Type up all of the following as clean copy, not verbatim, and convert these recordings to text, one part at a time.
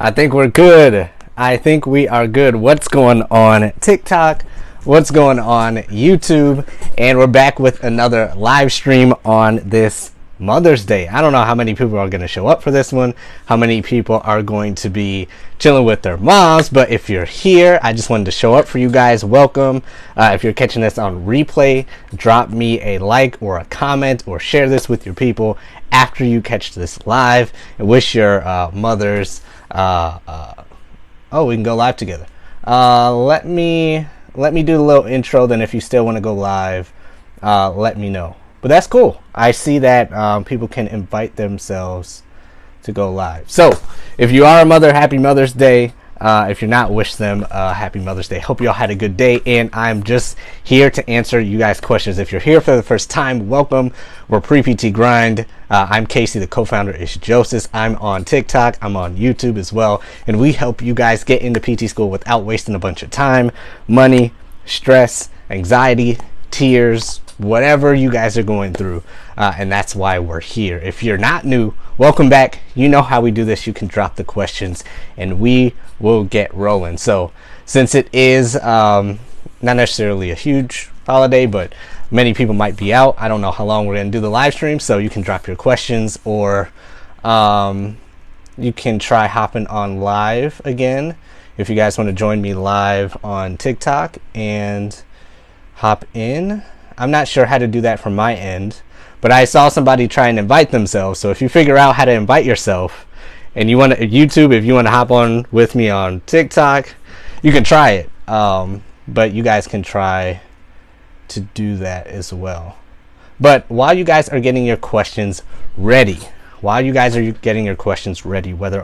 I think we're good. I think we are good. What's going on TikTok? What's going on YouTube? And we're back with another live stream on this Mother's Day. I don't know how many people are going to show up for this one, how many people are going to be chilling with their moms, but if you're here, I just wanted to show up for you guys. Welcome. If you're catching this on replay, drop me a like or a comment or share this with your people after you catch this live, and wish your mothers we can go live together. Let me do a little intro, then if you still want to go live, let me know. But that's cool. I see that people can invite themselves to go live. So if you are a mother, happy Mother's Day. If you're not, wish them happy Mother's Day. Hope you all had a good day, and I'm just here to answer you guys' questions. If you're here for the first time, welcome. We're Pre-PT Grind. I'm Casey, the co-founder is Joseph. I'm on TikTok. I'm on YouTube as well, and we help you guys get into PT school without wasting a bunch of time, money, stress, anxiety, tears, whatever you guys are going through, and that's why we're here. If you're not new, welcome back. You know how we do this. You can drop the questions and we will get rolling. So since it is not necessarily a huge holiday, but many people might be out, I don't know how long we're going to do the live stream, so you can drop your questions, or you can try hopping on live again if you guys want to join me live on TikTok and hop in. I'm not sure how to do that from my end, but I saw somebody try and invite themselves. So if you figure out how to invite yourself, and you want to YouTube, if you want to hop on with me on TikTok, you can try it. But you guys can try to do that as well. But while you guys are getting your questions ready, whether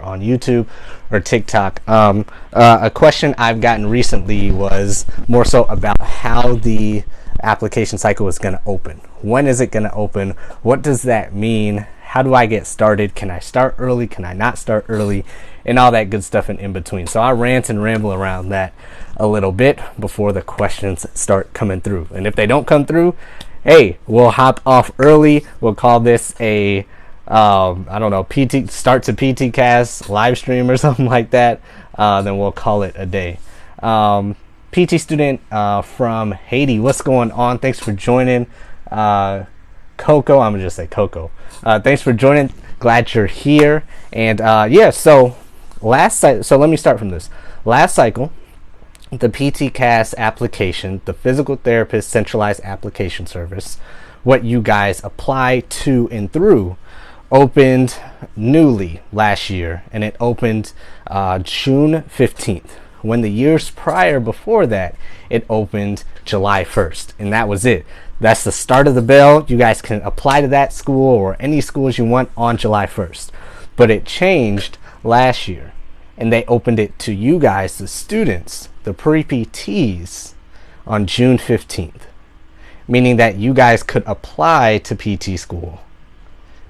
on YouTube or TikTok, a question I've gotten recently was more so about how the application cycle is going to open. When is it going to open? What does that mean? How do I get started? Can I start early? Can I not start early? And all that good stuff in between. So I rant and ramble around that a little bit before the questions start coming through. And if they don't come through, hey, we'll hop off early. We'll call this a PT start to PT cast live stream or something like that. Then we'll call it a day. PT student from Haiti, what's going on? Thanks for joining. Coco, I'm gonna just say Coco. Thanks for joining. Glad you're here. And so let me start from this. Last cycle, the PT Cast application, the physical therapist centralized application service, what you guys apply to and through, opened newly last year, and it opened June 15th. When the years prior before that, it opened July 1st, and that was it. That's the start of the bell. You guys can apply to that school or any schools you want on July 1st. But it changed last year, and they opened it to you guys, the students, the pre-PTs, on June 15th, meaning that you guys could apply to PT school.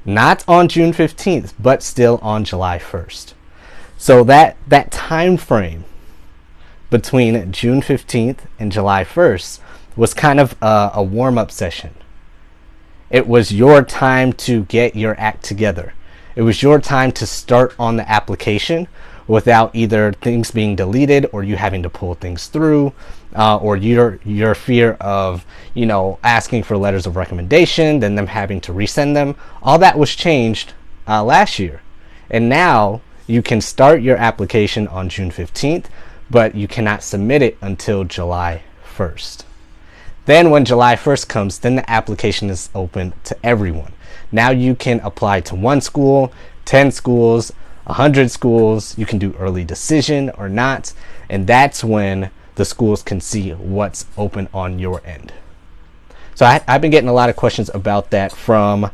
Not on June 15th, but still on July 1st. So that time frame between June 15th and July 1st was kind of a warm-up session. It was your time to get your act together. It was your time to start on the application without either things being deleted or you having to pull things through, or your fear of asking for letters of recommendation, then them having to resend them. All that was changed last year, and now you can start your application on June 15th, but you cannot submit it until July 1st. Then when July 1st comes, then the application is open to everyone. Now you can apply to 1 school, 10 schools, 100 schools. You can do early decision or not, and that's when the schools can see what's open on your end. So I've been getting a lot of questions about that from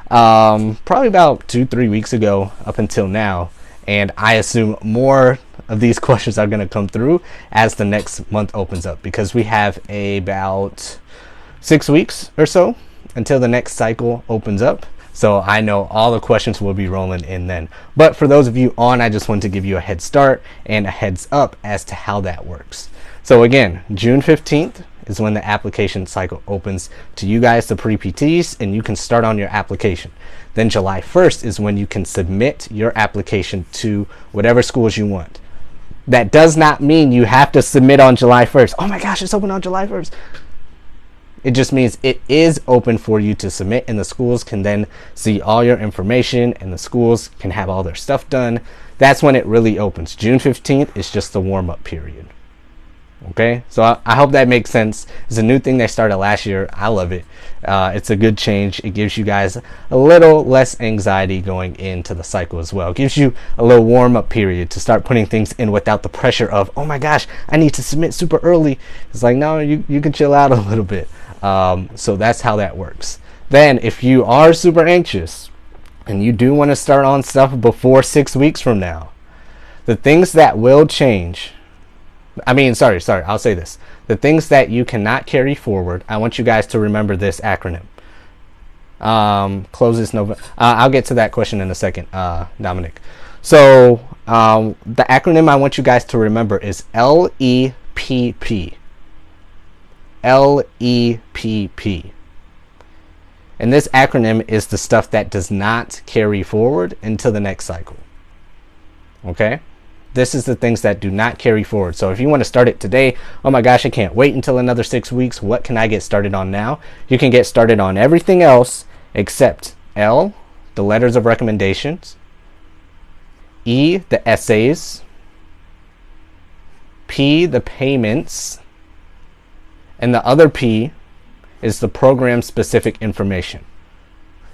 probably about 2-3 weeks ago up until now, and I assume more of these questions are going to come through as the next month opens up, because we have about 6 weeks or so until the next cycle opens up. So I know all the questions will be rolling in then. But for those of you on, I just wanted to give you a head start and a heads up as to how that works. So again, June 15th is when the application cycle opens to you guys, the pre-PTs, and you can start on your application. Then July 1st is when you can submit your application to whatever schools you want. That does not mean you have to submit on July 1st. Oh my gosh, it's open on July 1st. It just means it is open for you to submit, and the schools can then see all your information, and the schools can have all their stuff done. That's when it really opens. June 15th is just the warm-up period. Okay, so I hope that makes sense. It's a new thing they started last year. I love it. It's a good change. It gives you guys a little less anxiety going into the cycle as well. It gives you a little warm-up period to start putting things in without the pressure of, oh my gosh, I need to submit super early. It's like, no, you can chill out a little bit. So that's how that works. Then if you are super anxious and you do want to start on stuff before 6 weeks from now, the things that will change, I'll say this. The things that you cannot carry forward, I want you guys to remember this acronym. Closes November. I'll get to that question in a second, Dominic. So the acronym I want you guys to remember is LEPP. LEPP. And this acronym is the stuff that does not carry forward into the next cycle. Okay? This is the things that do not carry forward. So if you want to start it today, oh my gosh, I can't wait until another 6 weeks. What can I get started on now? You can get started on everything else except L, the letters of recommendations, E, the essays, P, the payments, and the other P is the program-specific information,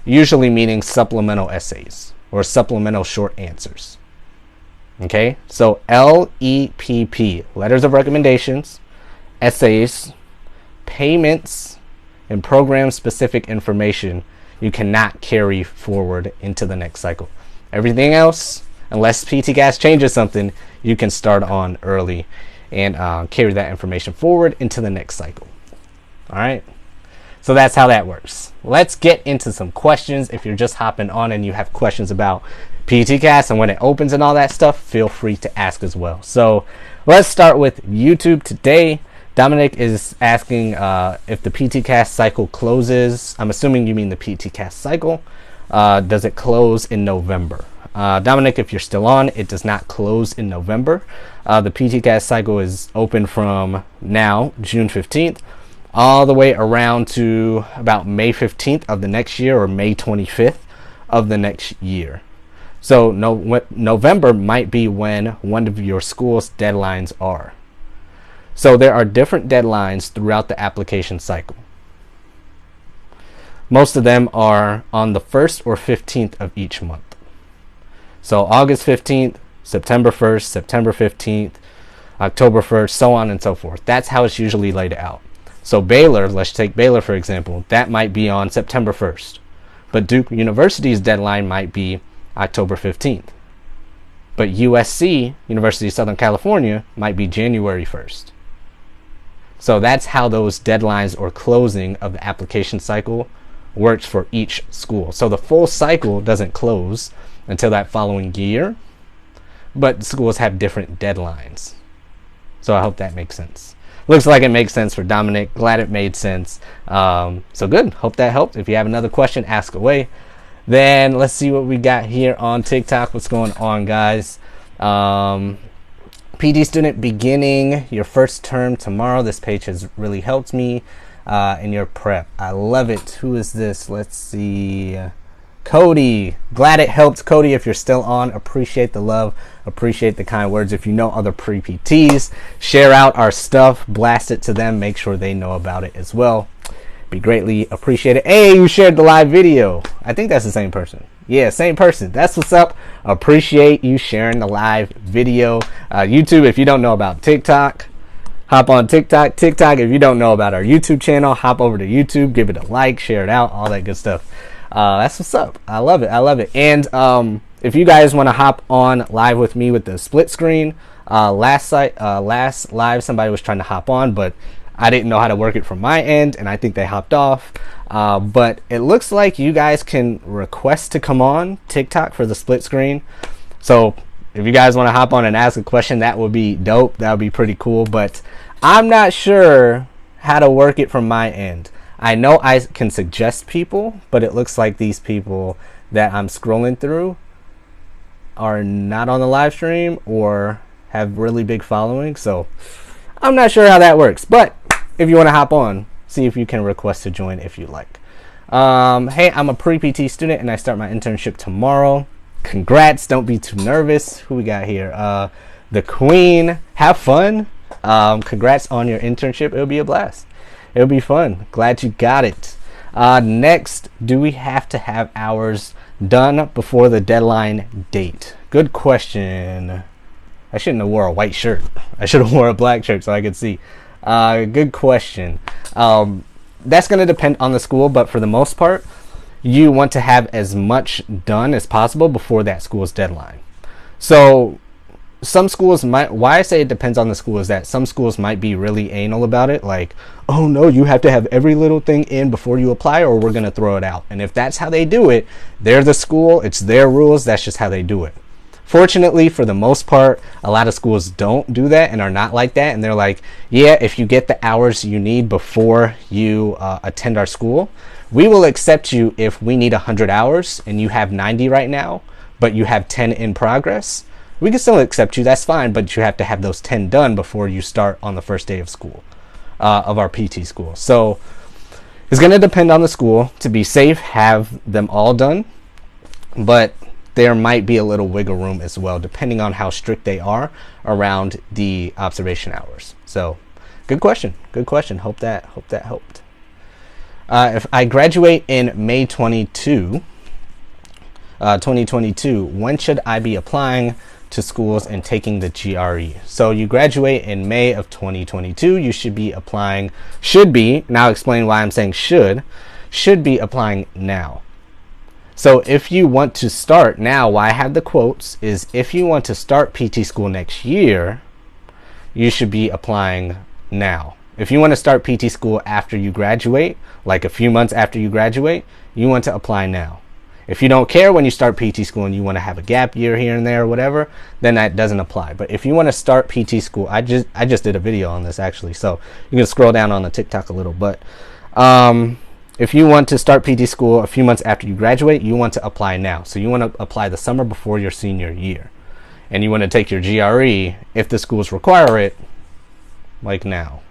usually meaning supplemental essays or supplemental short answers. Okay, so LEPP, letters of recommendations, essays, payments, and program-specific information you cannot carry forward into the next cycle. Everything else, unless PTCast changes something, you can start on early and carry that information forward into the next cycle. All right, so that's how that works. Let's get into some questions. If you're just hopping on and you have questions about PTCast and when it opens and all that stuff, feel free to ask as well. So let's start with YouTube today. Dominic is asking if the PTCast cycle closes. I'm assuming you mean the PTCast cycle. Does it close in November? Dominic, if you're still on, it does not close in November. The PTCast cycle is open from now, June 15th, all the way around to about May 15th of the next year or May 25th of the next year. So November might be when one of your school's deadlines are. So there are different deadlines throughout the application cycle. Most of them are on the 1st or 15th of each month. So August 15th, September 1st, September 15th, October 1st, so on and so forth. That's how it's usually laid out. So Baylor, let's take Baylor for example, that might be on September 1st. But Duke University's deadline might be October 15th. But USC, University of Southern California, might be January 1st. So that's how those deadlines or closing of the application cycle works for each school. So the full cycle doesn't close until that following year, but schools have different deadlines. So I hope that makes sense. Looks like it makes sense for Dominic. Glad it made sense. So good. Hope that helped. If you have another question, ask away. Then let's see what we got here on TikTok. What's going on, guys? PD student beginning your first term tomorrow. This page has really helped me in your prep. I love it. Who is this? Let's see. Cody. Glad it helped. Cody, if you're still on, appreciate the love. Appreciate the kind words. If you know other pre-PTs, share out our stuff. Blast it to them. Make sure they know about it as well. Be greatly appreciated. Hey, you shared the live video. I think that's the same person. Yeah, same person. That's what's up. Appreciate you sharing the live video. YouTube, if you don't know about TikTok, hop on TikTok. TikTok, if you don't know about our YouTube channel, hop over to YouTube, give it a like, share it out, all that good stuff. That's what's up. I love it. I love it. And if you guys want to hop on live with me with the split screen, last live somebody was trying to hop on, but I didn't know how to work it from my end, and I think they hopped off. But it looks like you guys can request to come on TikTok for the split screen. So if you guys want to hop on and ask a question, that would be dope. That would be pretty cool. But I'm not sure how to work it from my end. I know I can suggest people, but it looks like these people that I'm scrolling through are not on the live stream or have really big following. So I'm not sure how that works. But if you want to hop on, see if you can request to join if you like. Hey, I'm a pre-PT student and I start my internship tomorrow. Congrats. Don't be too nervous. Who we got here? The Queen. Have fun. Congrats on your internship. It'll be a blast. It'll be fun. Glad you got it. Next, do we have to have hours done before the deadline date? Good question. I shouldn't have wore a white shirt. I should have wore a black shirt so I could see. Good question. That's going to depend on the school, but for the most part, you want to have as much done as possible before that school's deadline. So some schools might, why I say it depends on the school is that some schools might be really anal about it. Like, oh no, you have to have every little thing in before you apply or we're going to throw it out. And if that's how they do it, they're the school, it's their rules, that's just how they do it. Fortunately, for the most part, a lot of schools don't do that and are not like that. And they're like, yeah, if you get the hours you need before you attend our school, we will accept you if we need 100 hours and you have 90 right now, but you have 10 in progress. We can still accept you, that's fine, but you have to have those 10 done before you start on the first day of school, of our PT school. So it's going to depend on the school. To be safe, have them all done, but there might be a little wiggle room as well, depending on how strict they are around the observation hours. So good question. Good question. Hope that helped. If I graduate in May 2022, when should I be applying to schools and taking the GRE? So you graduate in May of 2022, you should be applying, now explain why I'm saying should be applying now. So if you want to start now, why I have the quotes is if you want to start PT school next year, you should be applying now. If you want to start PT school after you graduate, like a few months after you graduate, you want to apply now. If you don't care when you start PT school and you want to have a gap year here and there or whatever, then that doesn't apply. But if you want to start PT school, I just did a video on this actually, so you can scroll down on the TikTok a little. But if you want to start PT school a few months after you graduate, you want to apply now. So you want to apply the summer before your senior year, and you want to take your GRE if the schools require it, like now,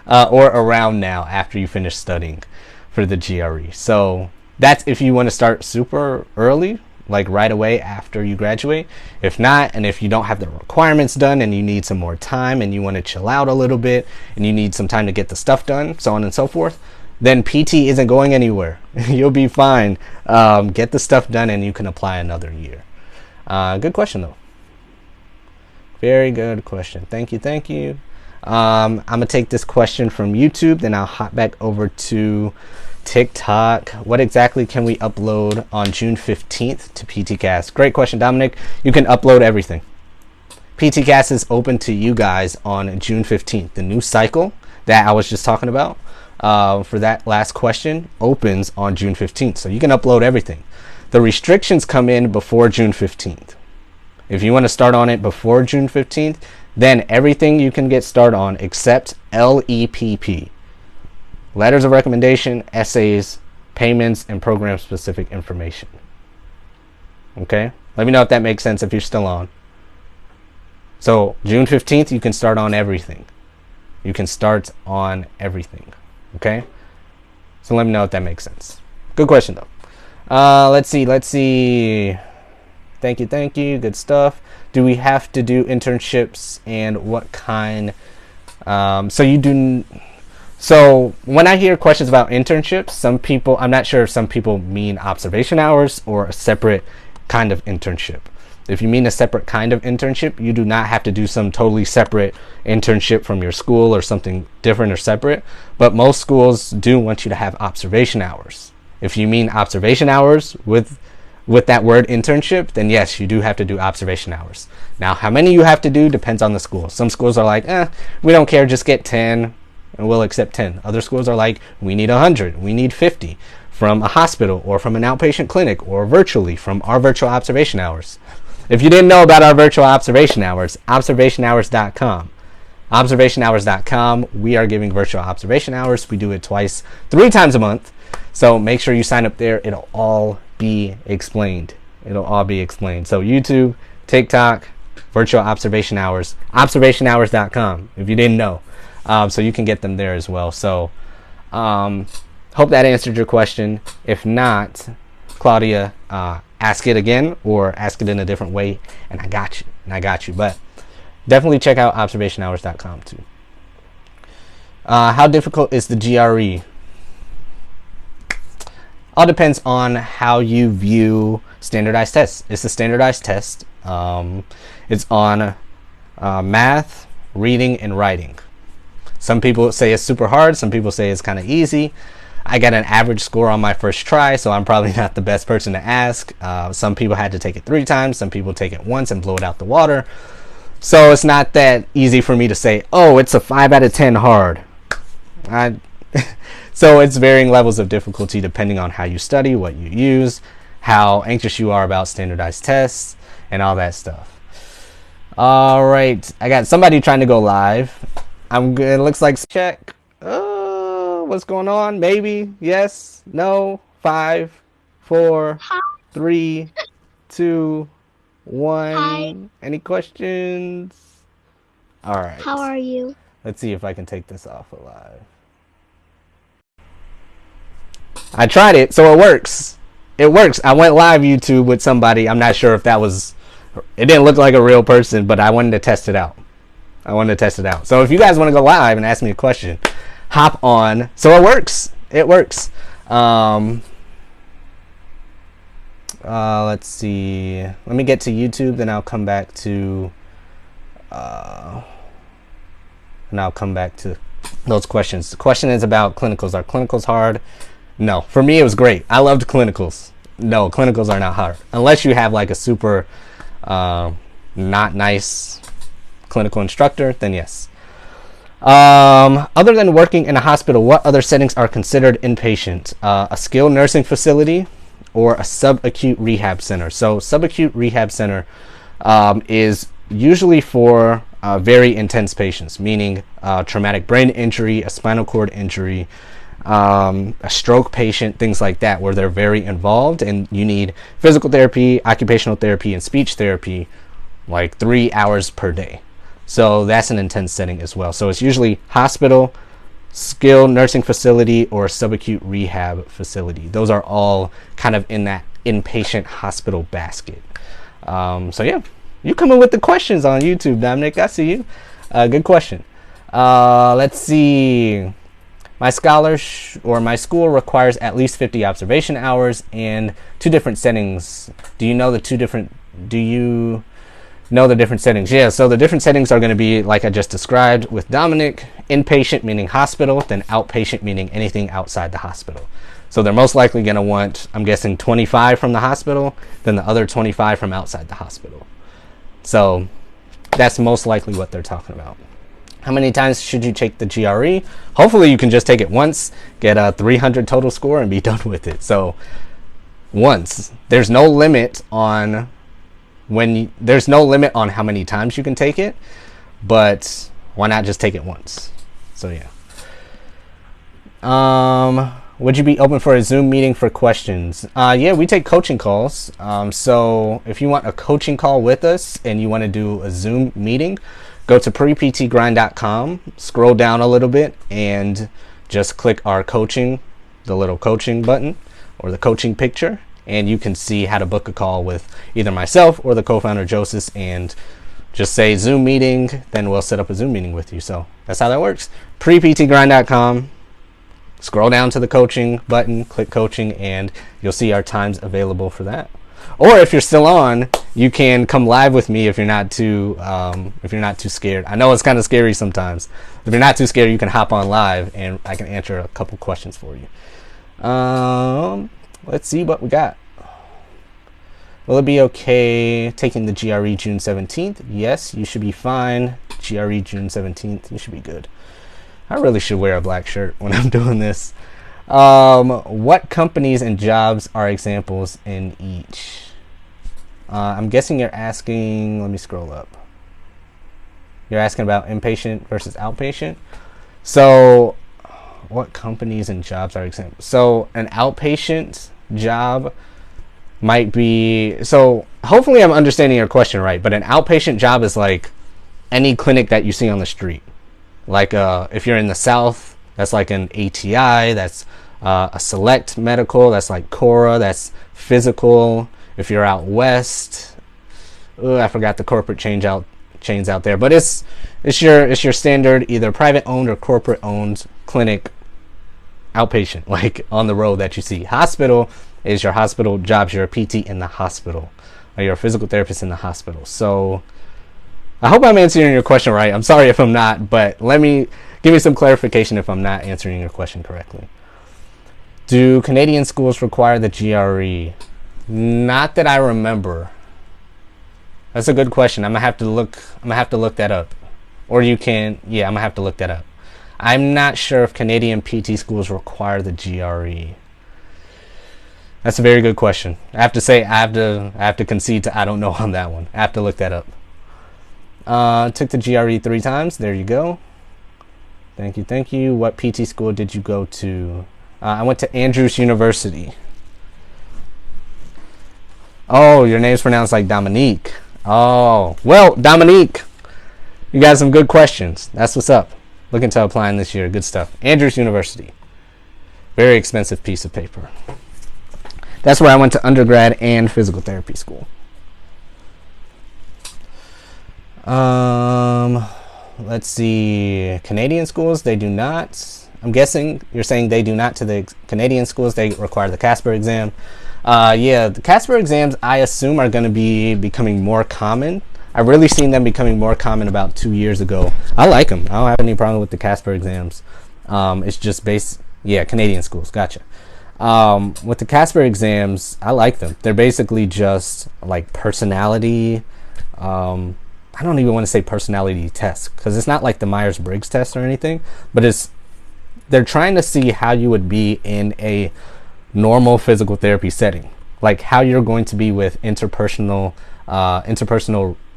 or around now after you finish studying for the GRE. So that's if you want to start super early, like right away after you graduate. If not, and if you don't have the requirements done and you need some more time and you want to chill out a little bit and you need some time to get the stuff done, so on and so forth, then PT isn't going anywhere. You'll be fine. Get the stuff done and you can apply another year. Good question though. Very good question. Thank you. I'm gonna take this question from YouTube, then I'll hop back over to TikTok. What exactly can we upload on June 15th to PTcast? Great question, Dominic. You can upload everything. PTcast is open to you guys on June 15th. The new cycle that I was just talking about for that last question opens on June 15th. So you can upload everything. The restrictions come in before June 15th. If you want to start on it before June 15th, then everything you can get started on except LEPP. Letters of recommendation, essays, payments, and program-specific information. Okay? Let me know if that makes sense if you're still on. So June 15th, you can start on everything. You can start on everything. Okay? So let me know if that makes sense. Good question, though. Let's see. Thank you. Good stuff. Do we have to do internships and what kind? So when I hear questions about internships, some people, I'm not sure if some people mean observation hours or a separate kind of internship. If you mean a separate kind of internship, you do not have to do some totally separate internship from your school or something different or separate. But most schools do want you to have observation hours. If you mean observation hours with that word internship, then yes, you do have to do observation hours. Now, how many you have to do depends on the school. Some schools are like, we don't care, just get 10 and we'll accept 10. Other schools are like, we need 100, we need 50 from a hospital or from an outpatient clinic or virtually from our virtual observation hours. If you didn't know about our virtual observation hours, observationhours.com. observationhours.com. We are giving virtual observation hours. We do it 3 times a month. So make sure you sign up there. It'll all be explained. It'll all be explained. So YouTube, TikTok, virtual observation hours, observationhours.com, if you didn't know. So you can get them there as well. So hope that answered your question. If not, Claudia, ask it again or ask it in a different way, and I got you. But definitely check out observationhours.com too. How difficult is the GRE? All depends on how you view standardized tests. It's a standardized test. It's on math, reading, and writing. Some people say it's super hard. Some people say it's kind of easy. I got an average score on my first try, so I'm probably not the best person to ask. Some people had to take it 3 times. Some people take it once and blow it out the water. So it's not that easy for me to say, oh, it's a 5 out of 10 hard. So it's varying levels of difficulty depending on how you study, what you use, how anxious you are about standardized tests, and all that stuff. All right, I got somebody trying to go live. I'm good. It looks like check. What's going on? Maybe, yes, no, 5, 4, 3, 2, 1. Hi. Any questions? All right. How are you? Let's see if I can take this off alive. I tried it, so it works. It works. I went live YouTube with somebody. I'm not sure if that was... It didn't look like a real person, but I wanted to test it out. So if you guys want to go live and ask me a question, hop on. So it works. Let's see. Let me get to YouTube, then I'll come back to... those questions. The question is about clinicals. Are clinicals hard? No. For me, it was great. I loved clinicals. No, clinicals are not hard. Unless you have like a super not nice clinical instructor, then yes. Other than working in a hospital, what other settings are considered inpatient? A skilled nursing facility or a subacute rehab center. So subacute rehab center is usually for very intense patients, meaning traumatic brain injury, a spinal cord injury, a stroke patient, things like that, where they're very involved and you need physical therapy, occupational therapy, and speech therapy like 3 hours per day. So that's an intense setting as well. So it's usually hospital, skilled nursing facility, or subacute rehab facility. Those are all kind of in that inpatient hospital basket. So yeah, you coming with the questions on YouTube, Dominic. I see you. Good question. Let's see. My my school requires at least 50 observation hours and 2 different settings. Do you know the different settings? Yeah, so the different settings are going to be like I just described with Dominic. Inpatient meaning hospital, then outpatient meaning anything outside the hospital. So they're most likely going to want, I'm guessing, 25 from the hospital, then the other 25 from outside the hospital. So that's most likely what they're talking about. How many times should you take the GRE? Hopefully you can just take it once, get a 300 total score, and be done with it. So once. There's no limit on how many times you can take it, but why not just take it once? So yeah. Would you be open for a Zoom meeting for questions? Yeah, we take coaching calls. So if you want a coaching call with us and you want to do a Zoom meeting, go to preptgrind.com, scroll down a little bit, and just click our coaching, the little coaching button or the coaching picture, and you can see how to book a call with either myself or the co-founder Joseph, and just say Zoom meeting, then we'll set up a Zoom meeting with you. So that's how that works. preptgrind.com, scroll down to the coaching button, click coaching, and you'll see our times available for that. Or if you're still on, you can come live with me if you're not too scared. I know it's kind of scary sometimes. If you're not too scared, you can hop on live and I can answer a couple questions for you. Let's see what we got. Will it be okay taking the GRE June 17th? Yes, you should be fine. GRE June 17th, you should be good. I really should wear a black shirt when I'm doing this. What companies and jobs are examples in each? I'm guessing you're asking, let me scroll up. You're asking about inpatient versus outpatient. So what companies and jobs are exempt? So an outpatient job might be, so hopefully I'm understanding your question right, but an outpatient job is like any clinic that you see on the street. Like if you're in the South, that's like an ATI, that's a Select Medical, that's like Cora, that's Physical. If you're out west, I forgot the corporate chains out there, but it's your standard either private owned or corporate owned clinic outpatient, like on the road that you see. Hospital is your hospital jobs. You're a PT in the hospital, or you're a physical therapist in the hospital. So I hope I'm answering your question right. I'm sorry if I'm not, but give me some clarification if I'm not answering your question correctly. Do Canadian schools require the GRE? Not that I remember. That's a good question. I'm gonna have to look that up. Or you can, yeah, I'm gonna have to look that up. I'm not sure if Canadian PT schools require the GRE. That's a very good question. I have to say, I have to concede to I don't know on that one. I have to look that up. Took the GRE 3 times. There you go. Thank you. What PT school did you go to? I went to Andrews University. Oh, your name's pronounced like Dominique. Oh, well, Dominique, you got some good questions. That's what's up. Looking to applying this year. Good stuff. Andrews University. Very expensive piece of paper. That's where I went to undergrad and physical therapy school. Let's see. Canadian schools, they do not. I'm guessing you're saying they do not to the Canadian schools. They require the Casper exam. Yeah, the Casper exams, I assume, are going to be becoming more common. I've really seen them becoming more common about 2 years ago. I like them. I don't have any problem with the Casper exams. It's just Canadian schools. Gotcha. With the Casper exams, I like them. They're basically just like personality. I don't even want to say personality tests because it's not like the Myers-Briggs test or anything, but they're trying to see how you would be in a normal physical therapy setting, like how you're going to be with interpersonal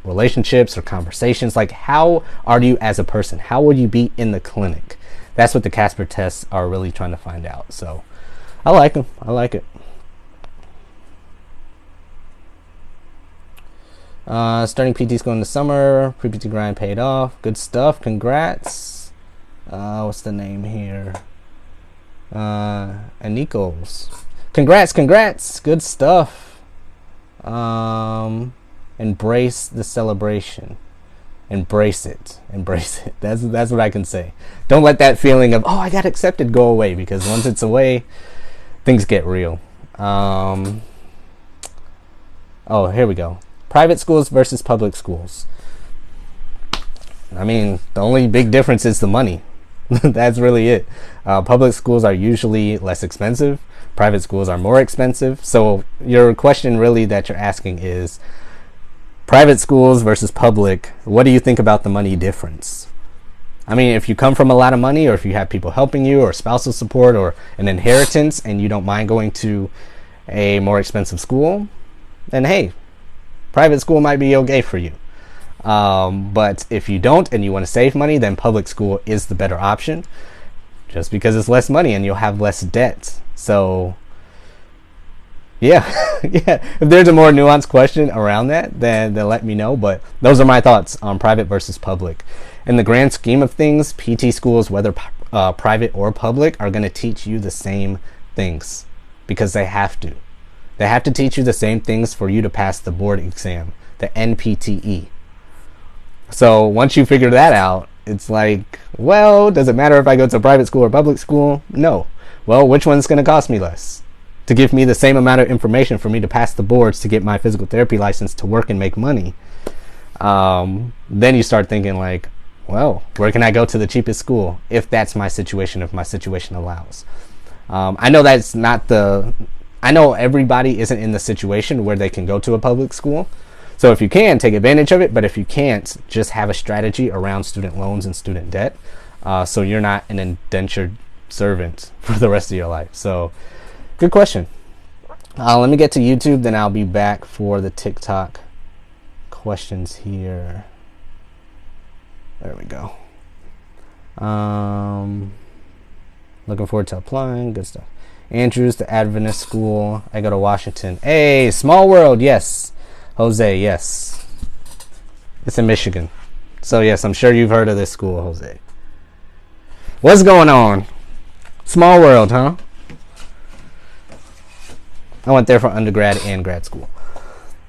relationships or conversations. Like, how are you as a person? How would you be in the clinic? That's what the Casper tests are really trying to find out. So I like them. I like it. Starting PT school in the summer. Pre-PT grind paid off. Good stuff. Congrats. What's the name here? Anikos. Congrats. Good stuff. Embrace the celebration. Embrace it. That's what I can say. Don't let that feeling of, oh, I got accepted, go away, because once it's away, things get real. Oh, here we go. Private schools versus public schools. I mean, the only big difference is the money. That's really it. Public schools are usually less expensive. Private schools are more expensive. So your question really that you're asking is private schools versus public. What do you think about the money difference? I mean, if you come from a lot of money, or if you have people helping you, or spousal support, or an inheritance, and you don't mind going to a more expensive school, then hey, private school might be okay for you. But if you don't and you want to save money, then public school is the better option, just because it's less money and you'll have less debt. So yeah, yeah. If there's a more nuanced question around that, then let me know. But those are my thoughts on private versus public. In the grand scheme of things, PT schools, whether private or public, are going to teach you the same things because they have to. They have to teach you the same things for you to pass the board exam, the NPTE. So once you figure that out, it's like, well, does it matter if I go to private school or public school? No. Well, which one's going to cost me less? To give me the same amount of information for me to pass the boards to get my physical therapy license to work and make money. Then you start thinking like, well, where can I go to the cheapest school if that's my situation, if my situation allows? I know that's not I know everybody isn't in the situation where they can go to a public school. So if you can, take advantage of it. But if you can't, just have a strategy around student loans and student debt, so you're not an indentured servant for the rest of your life. So good question. Let me get to YouTube, then I'll be back for the TikTok questions here. There we go. Looking forward to applying. Good stuff. Andrews to Adventist school. I go to Washington. Hey, small world. Yes. Jose. Yes. It's in Michigan. So yes, I'm sure you've heard of this school, Jose. What's going on? Small world, huh? I went there for undergrad and grad school.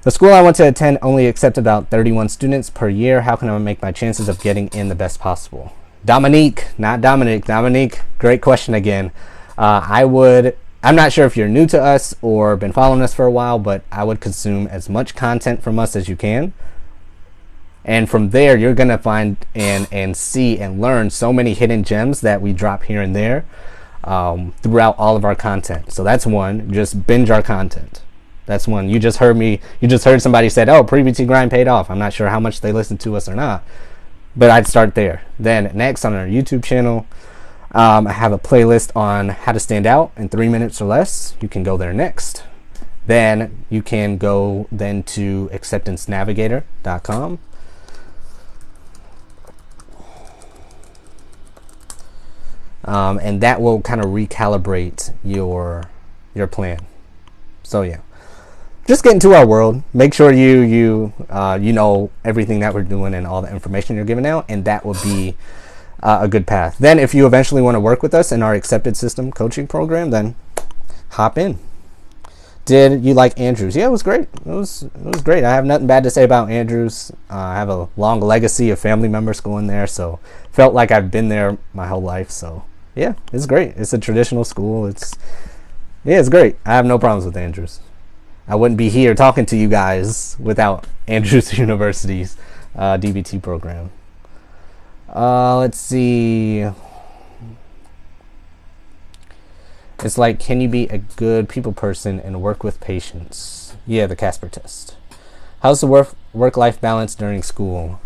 The school I want to attend only accepts about 31 students per year. How can I make my chances of getting in the best possible? Dominique, not Dominic. Dominique, great question again. I'm not sure if you're new to us or been following us for a while, but I would consume as much content from us as you can. And from there, you're going to find and see and learn so many hidden gems that we drop here and there throughout all of our content. So that's one. Just binge our content. That's one. You just heard somebody said, oh, pre-PT grind paid off. I'm not sure how much they listened to us or not, but I'd start there. Then next on our YouTube channel, I have a playlist on how to stand out in 3 minutes or less. You can go there next. Then you can go then to acceptancenavigator.com. And that will kind of recalibrate your plan. So yeah, just get into our world. Make sure you know everything that we're doing and all the information you're giving out, and that will be a good path. Then if you eventually want to work with us in our accepted system coaching program, then hop in. Did you like Andrews? Yeah, it was great. It was great. I have nothing bad to say about Andrews. I have a long legacy of family members going there, so felt like I've been there my whole life. So yeah, it's great. It's a traditional school. It's great. I have no problems with Andrews. I wouldn't be here talking to you guys without Andrews University's DPT program. Let's see. It's like, can you be a good people person and work with patients? Yeah, the Casper test. How's the work-life balance during school?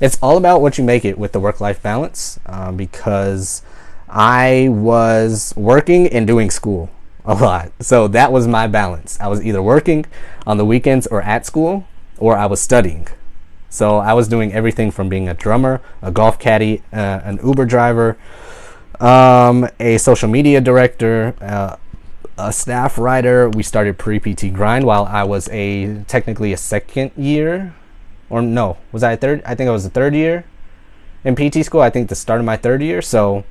It's all about what you make it with the work-life balance, because I was working and doing school a lot. So that was my balance. I was either working on the weekends or at school, or I was studying. So I was doing everything from being a drummer, a golf caddy, an Uber driver, a social media director, a staff writer. We started pre-PT grind while I was technically a second year, or no, was I a third? I think I was a third year in PT school. I think the start of my third year. So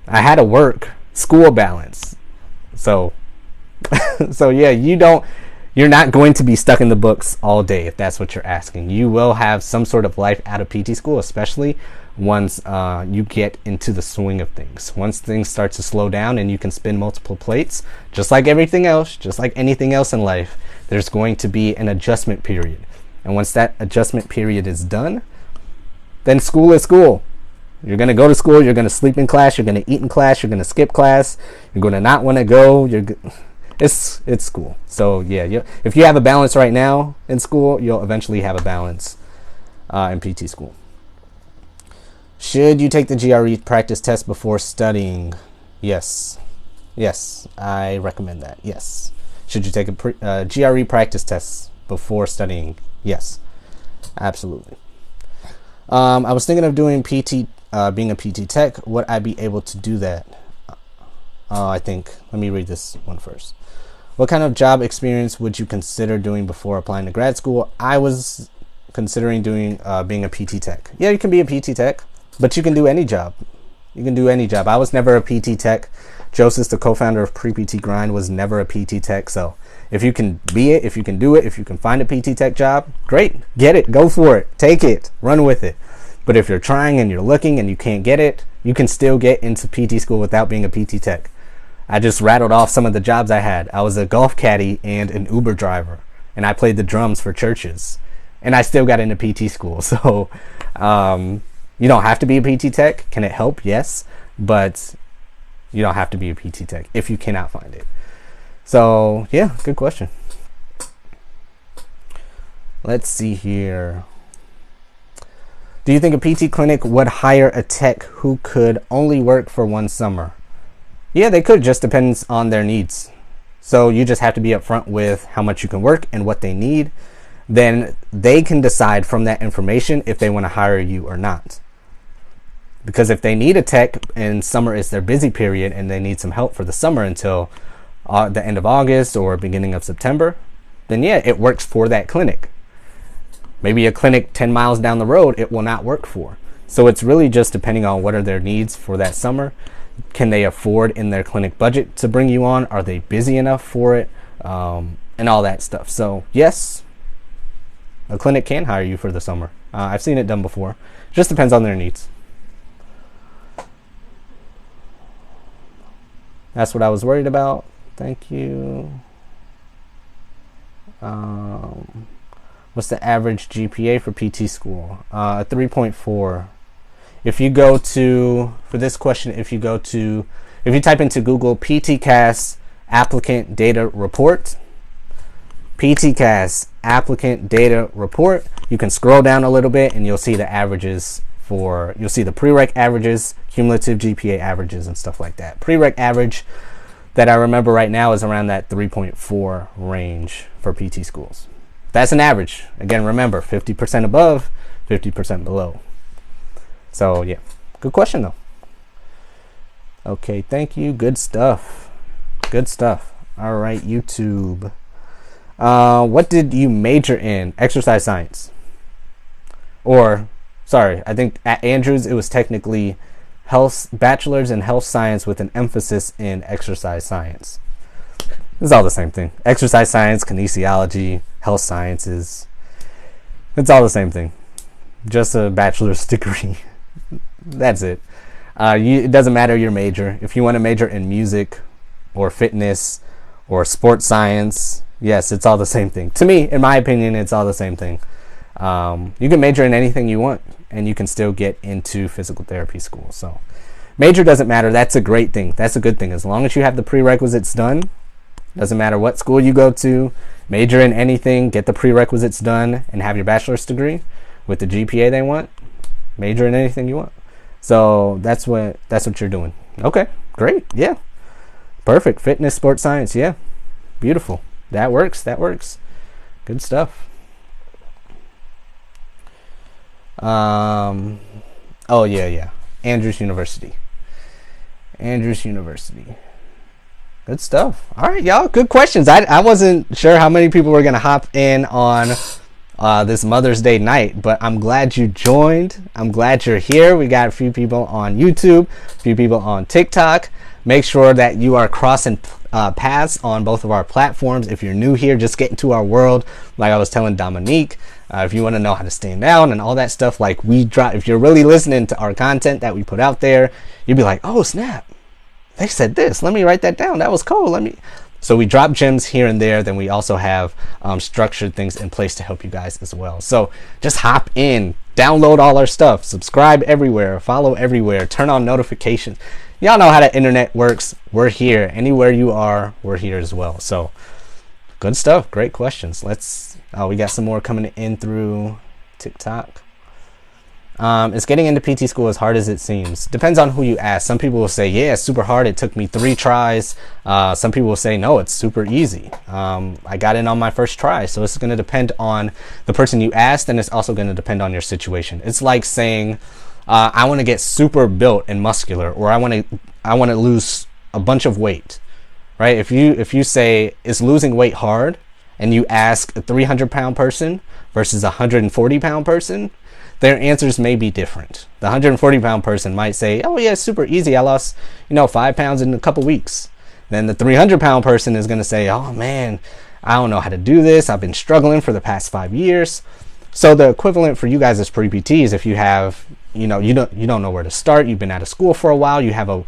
I had a work school balance. So yeah, you're not going to be stuck in the books all day if that's what you're asking. You will have some sort of life out of PT school, especially once you get into the swing of things. Once things start to slow down and you can spin multiple plates, just like everything else, just like anything else in life, there's going to be an adjustment period. And once that adjustment period is done, then school is school. You're going to go to school, you're going to sleep in class, you're going to eat in class, you're going to skip class, you're going to not want to go. It's school. So yeah, if you have a balance right now in school, you'll eventually have a balance in PT school. Should you take the GRE practice test before studying? Yes, I recommend that. Yes. Should you take a GRE practice test before studying? Yes, absolutely. I was thinking of doing PT, being a PT tech. Would I be able to do that? Let me read this one first. What kind of job experience would you consider doing before applying to grad school? I was considering doing being a PT tech. Yeah, you can be a PT tech, but you can do any job. You can do any job. I was never a PT tech. Joseph, the co-founder of Pre-PT Grind, was never a PT tech. So if you can be it, if you can do it, if you can find a PT tech job, great. Get it. Go for it. Take it. Run with it. But if you're trying and you're looking and you can't get it, you can still get into PT school without being a PT tech. I just rattled off some of the jobs I had. I was a golf caddy and an Uber driver, and I played the drums for churches, and I still got into PT school. So you don't have to be a PT tech. Can it help? Yes, but you don't have to be a PT tech if you cannot find it. So yeah, good question. Let's see here. Do you think a PT clinic would hire a tech who could only work for one summer? Yeah, they could. Just depends on their needs. So you just have to be upfront with how much you can work and what they need. then they can decide from that information if they want to hire you or not. Because if they need a tech and summer is their busy period and they need some help for the summer until the end of August or beginning of September, then yeah, it works for that clinic. Maybe a clinic 10 miles down the road, it will not work for. So it's really just depending on what are their needs for that summer. Can they afford in their clinic budget to bring you on? Are they busy enough for it? And all that stuff. So yes, a clinic can hire you for the summer. I've seen it done before. Just depends on their needs. That's what I was worried about. Thank you. What's the average GPA for PT school? 3.4. If you go to, for this question, if you type into Google PTCAS applicant data report, PTCAS applicant data report, you can scroll down a little bit and you'll see the averages you'll see the prereq averages, cumulative GPA averages, and stuff like that. Prereq average that I remember right now is around that 3.4 range for PT schools. That's an average. Again, remember, 50% above, 50% below. So yeah, good question though. Okay, thank you. Good stuff. Good stuff. All right, YouTube. What did you major in? Exercise science. Or, sorry, I think at Andrews it was technically bachelor's in health science with an emphasis in exercise science. It's all the same thing. Exercise science, kinesiology, health sciences. It's all the same thing. Just a bachelor's degree. That's it. It doesn't matter your major. If you want to major in music or fitness or sports science, yes, it's all the same thing. To me, in my opinion, it's all the same thing. You can major in anything you want, and you can still get into physical therapy school. So major doesn't matter. That's a great thing. That's a good thing. As long as you have the prerequisites done, doesn't matter what school you go to, major in anything, get the prerequisites done, and have your bachelor's degree with the GPA they want, major in anything you want. So that's what you're doing. Okay, great. Yeah, perfect. Fitness, sports science. Yeah, beautiful. That works. Good stuff. Oh yeah. Andrews University. Good stuff. All right, y'all. Good questions. I wasn't sure how many people were gonna hop in on this Mother's Day night, but I'm glad you joined. I'm glad you're here. We got a few people on YouTube, a few people on TikTok. Make sure that you are crossing paths on both of our platforms. If you're new here, just get into our world. Like I was telling Dominique, if you want to know how to stand down and all that stuff, like if you're really listening to our content that we put out there, you'd be like, oh snap, they said this. Let me write that down. That was cool. So we drop gems here and there. Then we also have structured things in place to help you guys as well. So just hop in, download all our stuff, subscribe everywhere, follow everywhere, turn on notifications. Y'all know how the internet works. We're here. Anywhere you are, we're here as well. So good stuff. Great questions. We got some more coming in through TikTok. Is getting into PT school as hard as it seems? Depends on who you ask. Some people will say, yeah, it's super hard. It took me 3 tries. Some people will say, no, it's super easy. I got in on my first try. So it's going to depend on the person you asked, and it's also going to depend on your situation. It's like saying, I want to get super built and muscular, or I want to lose a bunch of weight, right? If you say, is losing weight hard, and you ask a 300-pound person versus a 140-pound person, their answers may be different. The 140-pound person might say, oh yeah, it's super easy. I lost 5 pounds in a couple weeks. Then the 300-pound person is going to say, oh man, I don't know how to do this. I've been struggling for the past 5 years. So the equivalent for you guys as pre-PTs, if you have, you don't know where to start, you've been out of school for a while, you have a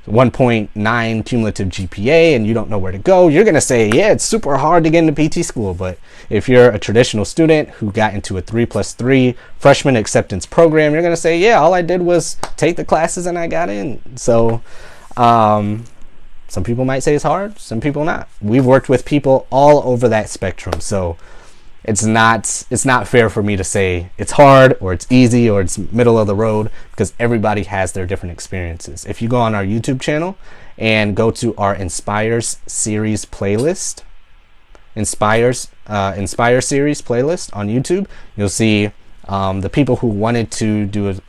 1.9 cumulative GPA and you don't know where to go, you're going to say, yeah, it's super hard to get into PT school. But if you're a traditional student who got into a 3+3 freshman acceptance program, you're going to say, yeah, all I did was take the classes and I got in. So some people might say it's hard, some people not. We've worked with people all over that spectrum. So it's not fair for me to say it's hard or it's easy or it's middle of the road, because everybody has their different experiences. If you go on our YouTube channel and go to our Inspires series playlist, Inspire series playlist on YouTube. You'll see the people who wanted to do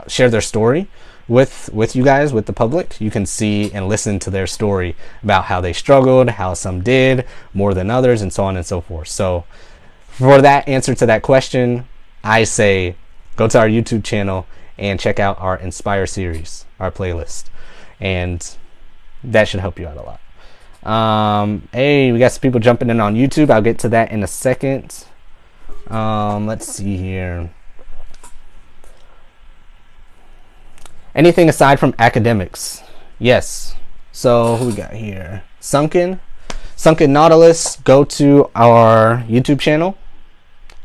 share their story with you guys, with the public. You can see and listen to their story about how they struggled, how some did more than others, and so on and so forth. So for that answer to that question, I say go to our YouTube channel and check out our Inspire series, our playlist, and that should help you out a lot. Hey, we got some people jumping in on YouTube. I'll get to that in a second. Let's see here. Anything aside from academics? Yes. So who we got here? Sunken Nautilus. Go to our YouTube channel.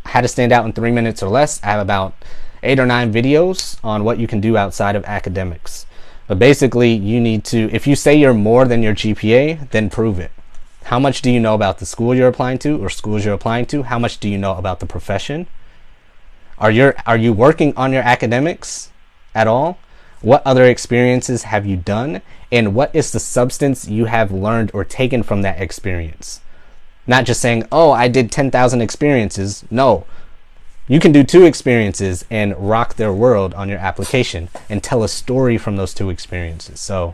How to stand out in 3 minutes or less. I have about 8 or 9 videos on what you can do outside of academics. But basically, you need to, if you say you're more than your GPA, then prove it. How much do you know about the school you're applying to or schools you're applying to? How much do you know about the profession? Are you working on your academics at all? What other experiences have you done? And what is the substance you have learned or taken from that experience? Not just saying, oh, I did 10,000 experiences. No, you can do 2 experiences and rock their world on your application and tell a story from those 2 experiences. So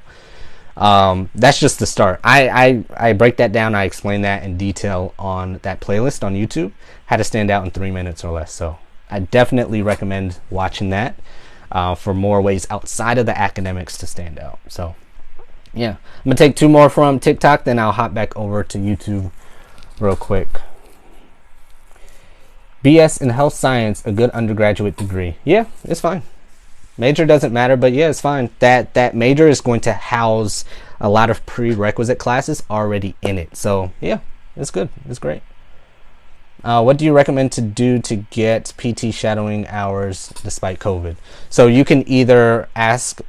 that's just the start. I break that down. I explain that in detail on that playlist on YouTube, how to stand out in 3 minutes or less. So I definitely recommend watching that. For more ways outside of the academics to stand out. So yeah, I'm gonna take 2 more from TikTok, then I'll hop back over to YouTube real quick. BS in health science, a good undergraduate degree. Yeah, it's fine. Major doesn't matter, but yeah, it's fine. That major is going to house a lot of prerequisite classes already in it. So yeah, it's good. It's great. What do you recommend to do to get PT shadowing hours despite COVID? So you can either ask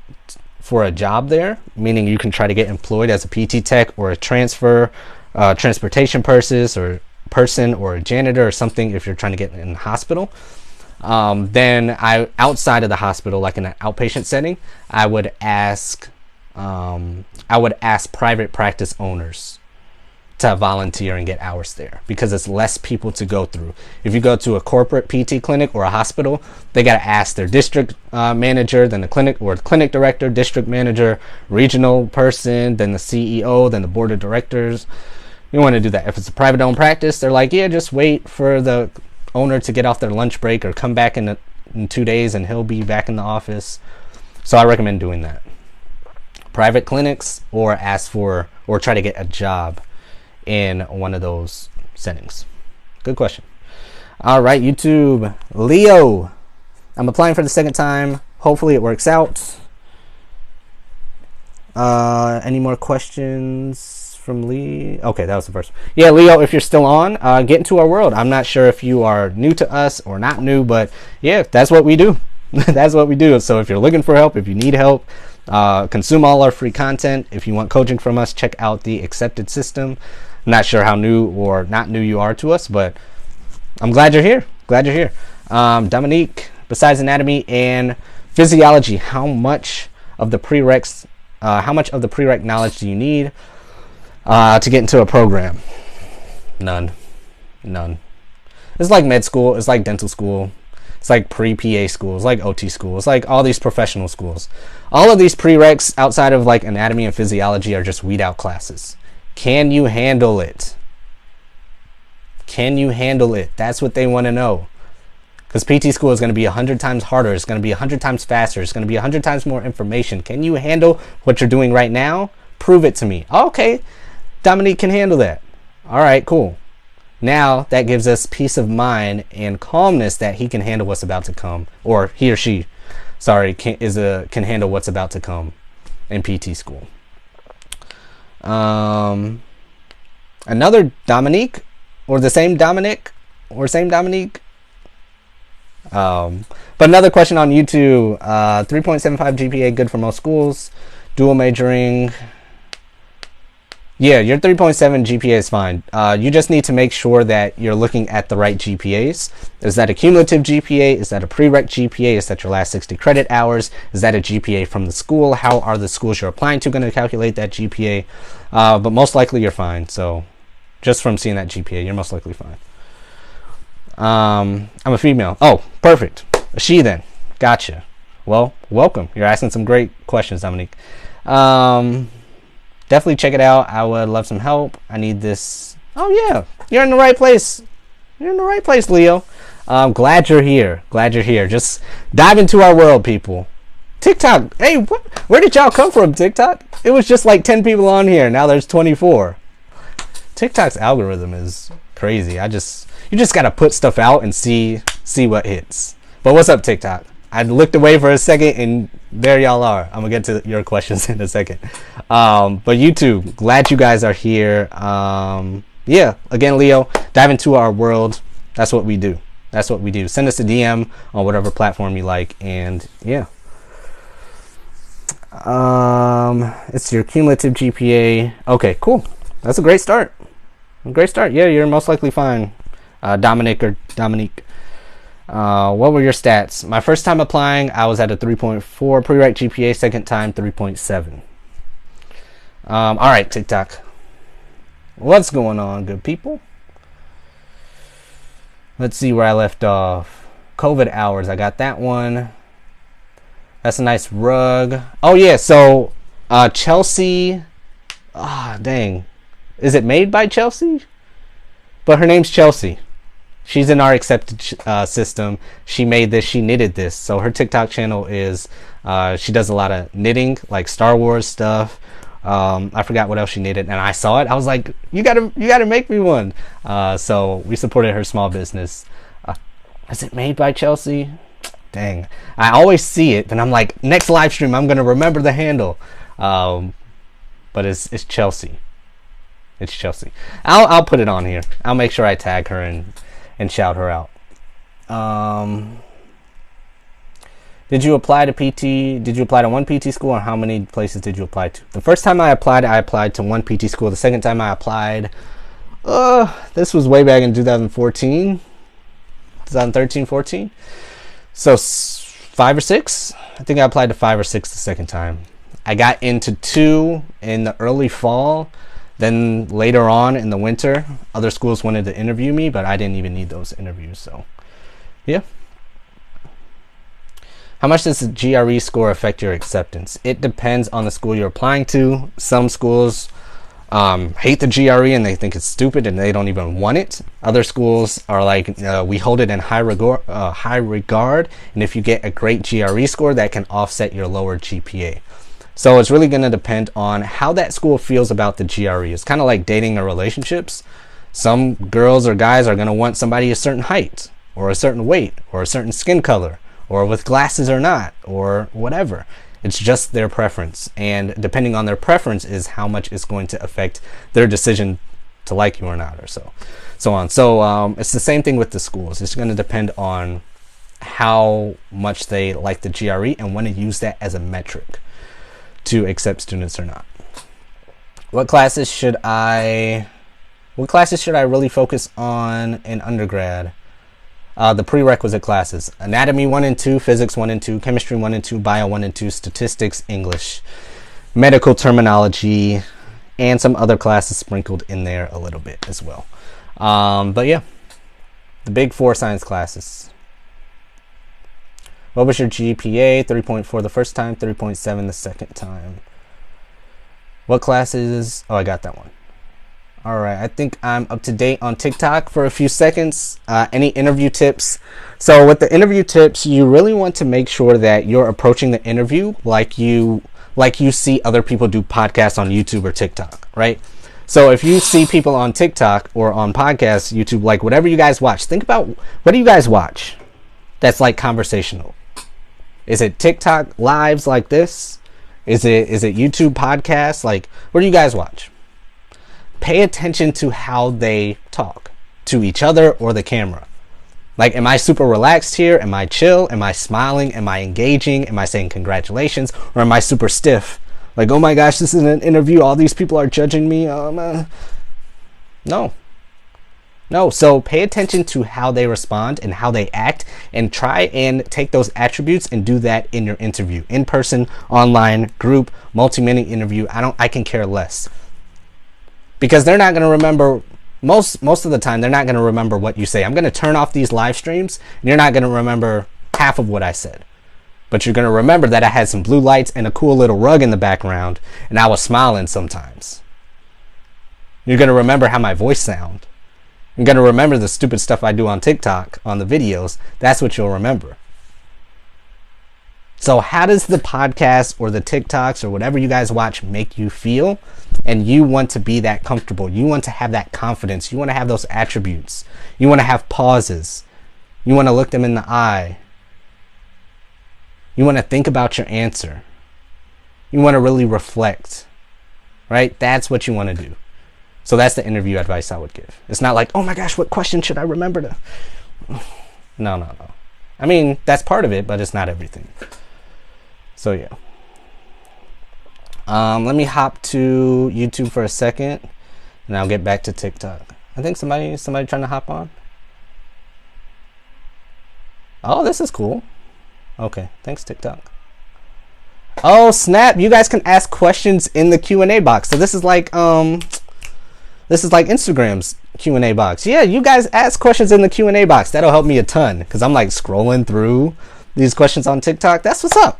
for a job there, meaning you can try to get employed as a PT tech or a transportation person or a janitor or something if you're trying to get in the hospital. Then outside of the hospital, like in an outpatient setting, I would ask private practice owners to volunteer and get hours there because it's less people to go through. If you go to a corporate PT clinic or a hospital, they got to ask their district manager, then the clinic or the clinic director, district manager, regional person, then the CEO, then the board of directors. You want to do that. If it's a private owned practice, they're like, yeah, just wait for the owner to get off their lunch break or come back in 2 days and he'll be back in the office. So I recommend doing that. Private clinics or try to get a job in one of those settings. Good question. All right, YouTube. Leo, I'm applying for the 2nd time. Hopefully it works out. Any more questions from Lee? Okay, that was the first one. Yeah, Leo, if you're still on, get into our world. I'm not sure if you are new to us or not new, but yeah, that's what we do. That's what we do. So if you're looking for help, if you need help, consume all our free content. If you want coaching from us, check out the Accepted System. I'm not sure how new or not new you are to us, but I'm glad you're here. Dominique, besides anatomy and physiology, how much of the prereq knowledge do you need to get into a program? None. It's like med school. It's like dental school. It's like pre-PA school. It's like OT school. It's like all these professional schools. All of these prereqs outside of like anatomy and physiology are just weed out classes. Can you handle it? That's what they want to know. Because PT school is going to be 100 times harder. It's going to be 100 times faster. It's going to be 100 times more information. Can you handle what you're doing right now? Prove it to me. Okay, Dominique can handle that. All right, cool. Now that gives us peace of mind and calmness that he can handle what's about to come, or he or she, can handle what's about to come in PT school. Another Dominique, or the same Dominic, or same Dominique. But another question on YouTube. 3.75 GPA, good for most schools. Dual majoring. Yeah, your 3.7 GPA is fine. You just need to make sure that you're looking at the right GPAs. Is that a cumulative GPA? Is that a prereq GPA? Is that your last 60 credit hours? Is that a GPA from the school? How are the schools you're applying to going to calculate that GPA? But most likely you're fine. So Just from seeing that GPA, you're most likely fine. I'm a female. Oh, perfect. A she then. Gotcha. Well, welcome. You're asking some great questions, Dominique. Definitely check it out. I would love some help. I need this. Oh yeah, you're in the right place. You're in the right place, Leo. Glad you're here. Glad you're here. Just dive into our world, people. TikTok. Hey, where did y'all come from, TikTok? It was just like 10 people on here. Now there's 24. TikTok's algorithm is crazy. You just gotta put stuff out and see what hits. But what's up, TikTok? I looked away for a second and there y'all are. I'm gonna get to your questions in a second. But YouTube, glad you guys are here. Yeah, again, Leo, dive into our world. That's what we do. That's what we do. Send us a DM on whatever platform you like, and yeah. It's your cumulative GPA. Okay, cool. That's a great start. Great start. Yeah, you're most likely fine. Dominique. What were your stats? My first time applying, I was at a 3.4 pre-write GPA. Second time, 3.7. All right, TikTok. What's going on, good people? Let's see where I left off. COVID hours. I got that one. That's a nice rug. Oh yeah, so Chelsea. Dang. Is it made by Chelsea? But her name's Chelsea. She's in our accepted system. She made this. She knitted this. So her TikTok channel is, she does a lot of knitting, like Star Wars stuff. I forgot what else she knitted, and I saw it. I was like, you gotta make me one. So we supported her small business. Is it made by Chelsea? Dang. I always see it, and I'm like, next live stream, I'm gonna remember the handle. But it's Chelsea. It's Chelsea. I'll put it on here. I'll make sure I tag her and shout her out. Did you apply to PT? Did you apply to one PT school, or how many places did you apply to? The first time I applied to one PT school. The second time I applied, this was way back in 2013, 14. So 5 or 6. I think I applied to 5 or 6 the second time. I got into 2 in the early fall. Then later on in the winter, other schools wanted to interview me, but I didn't even need those interviews. So, yeah. How much does the GRE score affect your acceptance? It depends on the school you're applying to. Some schools hate the GRE and they think it's stupid and they don't even want it. Other schools are like, we hold it in high regard, and if you get a great GRE score, that can offset your lower GPA. So it's really going to depend on how that school feels about the GRE. It's kind of like dating or relationships. Some girls or guys are going to want somebody a certain height or a certain weight or a certain skin color or with glasses or not or whatever. It's just their preference. And depending on their preference is how much it's going to affect their decision to like you or not, or so on. So it's the same thing with the schools. It's going to depend on how much they like the GRE and want to use that as a metric to accept students or not. What classes should I really focus on in undergrad? The prerequisite classes: anatomy 1 and 2, physics 1 and 2, chemistry 1 and 2, bio 1 and 2, statistics, English, medical terminology, and some other classes sprinkled in there a little bit as well. But yeah, the big 4 science classes. What was your GPA? 3.4 the first time, 3.7 the second time. What classes? Oh, I got that one. All right, I think I'm up to date on TikTok for a few seconds. Any interview tips? So with the interview tips, you really want to make sure that you're approaching the interview like you see other people do podcasts on YouTube or TikTok, right? So if you see people on TikTok or on podcasts, YouTube, like whatever you guys watch, think about, what do you guys watch that's like conversational? Is it TikTok lives like this? Is it YouTube podcasts? Like, what do you guys watch? Pay attention to how they talk to each other or the camera. Like, am I super relaxed here? Am I chill? Am I smiling? Am I engaging? Am I saying congratulations? Or am I super stiff? Like, oh my gosh, this is an interview. All these people are judging me. No. So pay attention to how they respond and how they act, and try and take those attributes and do that in your interview. In person, online, group, multi-minute interview. I can care less. Because they're not going to remember most of the time they're not going to remember what you say. I'm going to turn off these live streams and you're not going to remember half of what I said. But you're going to remember that I had some blue lights and a cool little rug in the background and I was smiling sometimes. You're going to remember how my voice sounds. You're going to remember the stupid stuff I do on TikTok, on the videos. That's what you'll remember. So how does the podcast or the TikToks or whatever you guys watch make you feel? And you want to be that comfortable. You want to have that confidence. You want to have those attributes. You want to have pauses. You want to look them in the eye. You want to think about your answer. You want to really reflect. Right? That's what you want to do. So that's the interview advice I would give. It's not like, oh my gosh, what question should I remember to? No. I mean, that's part of it, but it's not everything. So yeah. Let me hop to YouTube for a second and I'll get back to TikTok. I think somebody trying to hop on. Oh, this is cool. Okay, thanks TikTok. Oh snap, you guys can ask questions in the Q&A box. So this is like Instagram's Q&A box. Yeah, you guys ask questions in the Q&A box. That'll help me a ton because I'm like scrolling through these questions on TikTok. That's what's up.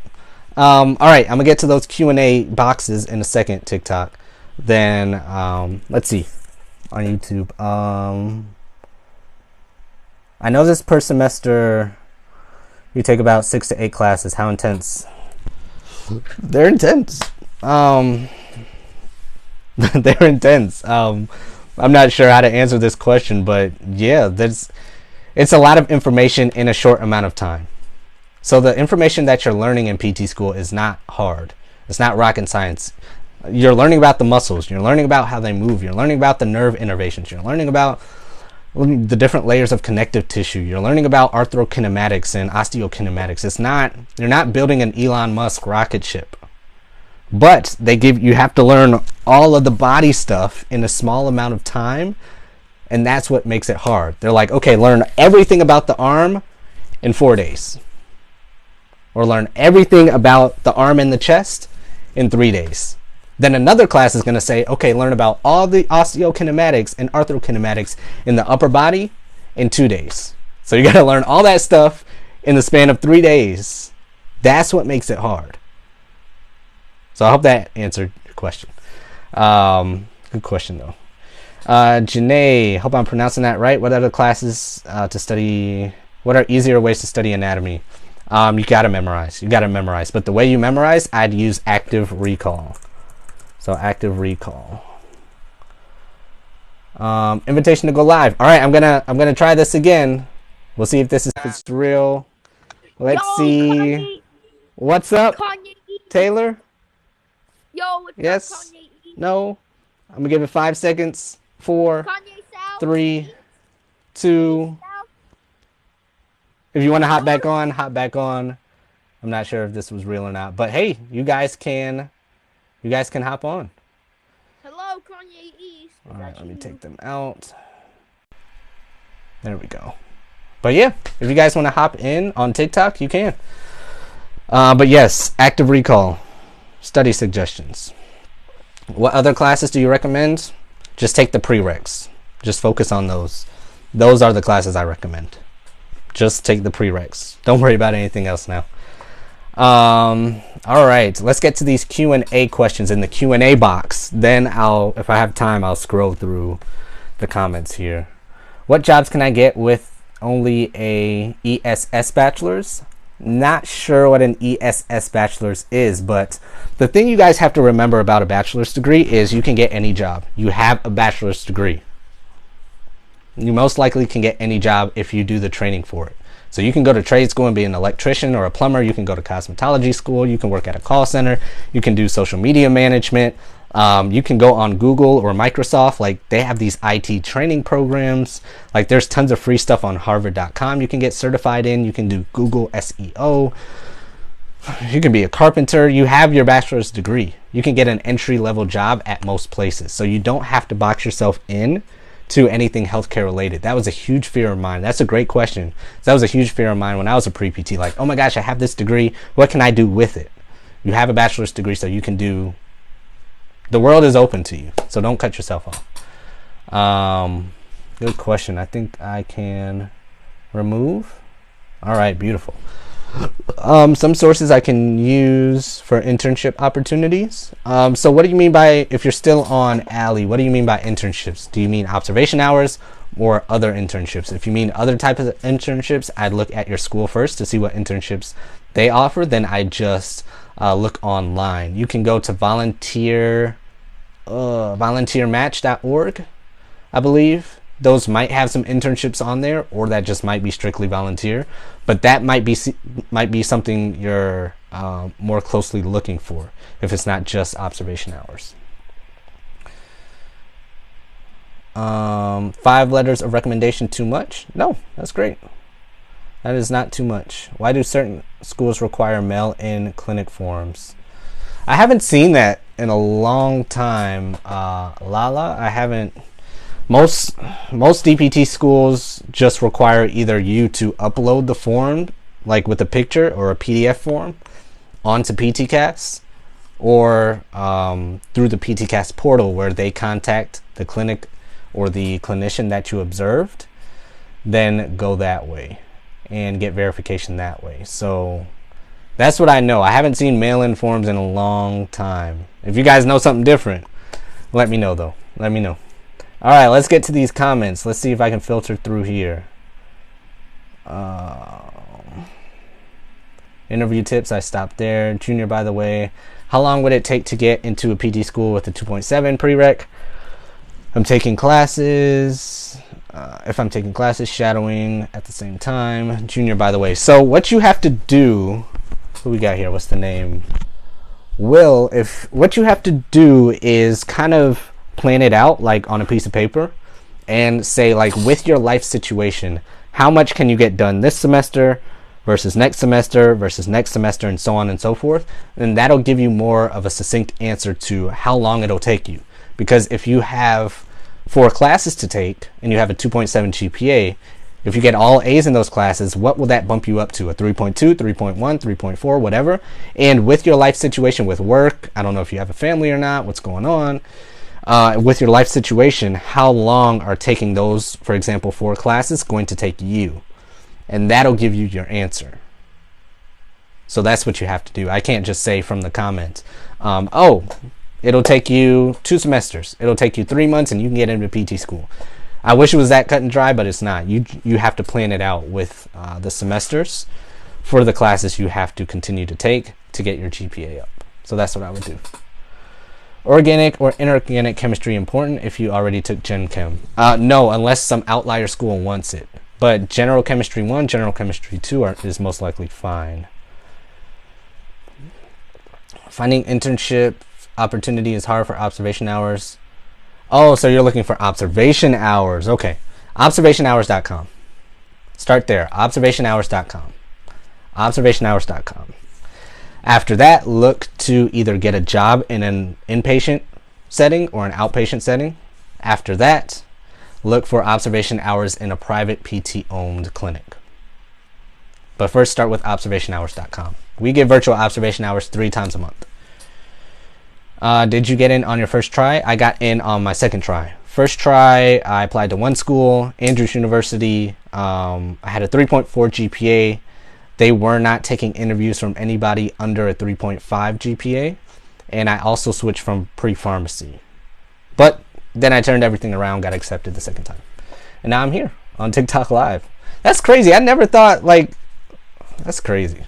All right, I'm gonna get to those Q&A boxes in a second, TikTok. Then let's see on YouTube. I know this per semester you take about 6 to 8 classes. How intense? They're intense. They're intense. I'm not sure how to answer this question, but yeah, it's a lot of information in a short amount of time. So the information that you're learning in PT school is not hard. It's not rocket science. You're learning about the muscles. You're learning about how they move. You're learning about the nerve innervations. You're learning about the different layers of connective tissue. You're learning about arthrokinematics and osteokinematics. You're not building an Elon Musk rocket ship. But you have to learn all of the body stuff in a small amount of time. And that's what makes it hard. They're like, okay, learn everything about the arm in 4 days. Or learn everything about the arm and the chest in 3 days. Then another class is going to say, okay, learn about all the osteokinematics and arthrokinematics in the upper body in 2 days. So you got to learn all that stuff in the span of 3 days. That's what makes it hard. So I hope that answered your question. Good question though. Janae, hope I'm pronouncing that right. What other classes to study? What are easier ways to study anatomy? You got to memorize. But the way you memorize, I'd use active recall. So active recall. Invitation to go live. All right, I'm gonna try this again. We'll see if this is real. Let's see. Kanye. What's up, Kanye. Taylor? Yo, what's Yes. up, Kanye? No. I'm gonna give it 5 seconds. 4, Kanye South. 3, 2. If you want to hop back on, hop back on. I'm not sure if this was real or not, but hey, you guys can hop on. Hello, Kanye East. All right, let me take them out. There we go. But yeah, if you guys want to hop in on TikTok, you can. But yes, active recall, study suggestions. What other classes do you recommend? Just take the prereqs. Just focus on those. Those are the classes I recommend. Just take the prereqs. Don't worry about anything else now. All right, let's get to these Q&A questions in the Q&A box. Then if I have time, I'll scroll through the comments here. What jobs can I get with only a ESS bachelor's? Not sure what an ESS bachelor's is, but the thing you guys have to remember about a bachelor's degree is you can get any job. You have a bachelor's degree. You most likely can get any job if you do the training for it. So you can go to trade school and be an electrician or a plumber. You can go to cosmetology school. You can work at a call center. You can do social media management. You can go on Google or Microsoft. Like, they have these IT training programs. Like, there's tons of free stuff on harvard.com you can get certified in. You can do Google SEO. You can be a carpenter. You have your bachelor's degree. You can get an entry-level job at most places. So you don't have to box yourself in to anything healthcare related. That was a huge fear of mine. That's a great question. That was a huge fear of mine when I was a pre-PT. Like, oh my gosh, I have this degree. What can I do with it? You have a bachelor's degree, so you can do. The world is open to you, so don't cut yourself off. Good question. I think I can remove. All right, beautiful. Some sources I can use for internship opportunities. So what do you mean by, if you're still on Alley, what do you mean by internships? Do you mean observation hours or other internships? If you mean other types of internships, I'd look at your school first to see what internships they offer. Then I just look online. You can go to volunteermatch.org, I believe. Those might have some internships on there, or that just might be strictly volunteer. But that might be something you're more closely looking for if it's not just observation hours. 5 letters of recommendation too much? No, that's great. That is not too much. Why do certain schools require mail-in clinic forms? I haven't seen that in a long time. Lala, I haven't. Most DPT schools just require either you to upload the form, like with a picture or a PDF form, onto PTCast, or through the PTCast portal where they contact the clinic or the clinician that you observed, then go that way and get verification that way. So that's what I know. I haven't seen mail-in forms in a long time. If you guys know something different, let me know though. Let me know. All right, let's get to these comments. Let's see if I can filter through here. Interview tips, I stopped there. Junior, by the way, how long would it take to get into a PT school with a 2.7 prereq? I'm taking classes. If I'm taking classes, shadowing at the same time. Junior, by the way. So what you have to do, who we got here? What's the name? Will, what you have to do is kind of plan it out like on a piece of paper and say, like, with your life situation, how much can you get done this semester versus next semester versus next semester, and so on and so forth. And that'll give you more of a succinct answer to how long it'll take you. Because if you have 4 classes to take and you have a 2.7 GPA, if you get all A's in those classes, what will that bump you up to? A 3.2, 3.1, 3.4, whatever. And with your life situation with work, I don't know if you have a family or not, what's going on. With your life situation, how long are taking those, for example, 4 classes going to take you? And that'll give you your answer. So that's what you have to do. I can't just say from the comments, oh, it'll take you 2 semesters. It'll take you 3 months and you can get into PT school. I wish it was that cut and dry, but it's not. You have to plan it out with the semesters for the classes you have to continue to take to get your GPA up. So that's what I would do. Organic or inorganic chemistry important if you already took Gen Chem? No, unless some outlier school wants it. But General Chemistry 1, General Chemistry 2 is most likely fine. Finding internship opportunity is hard for observation hours. Oh, so you're looking for observation hours. Okay. Observationhours.com. Start there. Observationhours.com. Observationhours.com. After that, look to either get a job in an inpatient setting or an outpatient setting. After that, look for observation hours in a private PT-owned clinic. But first, start with observationhours.com. We give virtual observation hours 3 times a month. Did you get in on your first try? I got in on my second try. First try, I applied to one school, Andrews University. I had a 3.4 GPA. They were not taking interviews from anybody under a 3.5 GPA. And I also switched from pre-pharmacy. But then I turned everything around, got accepted the second time. And now I'm here on TikTok Live. That's crazy. I never thought, that's crazy.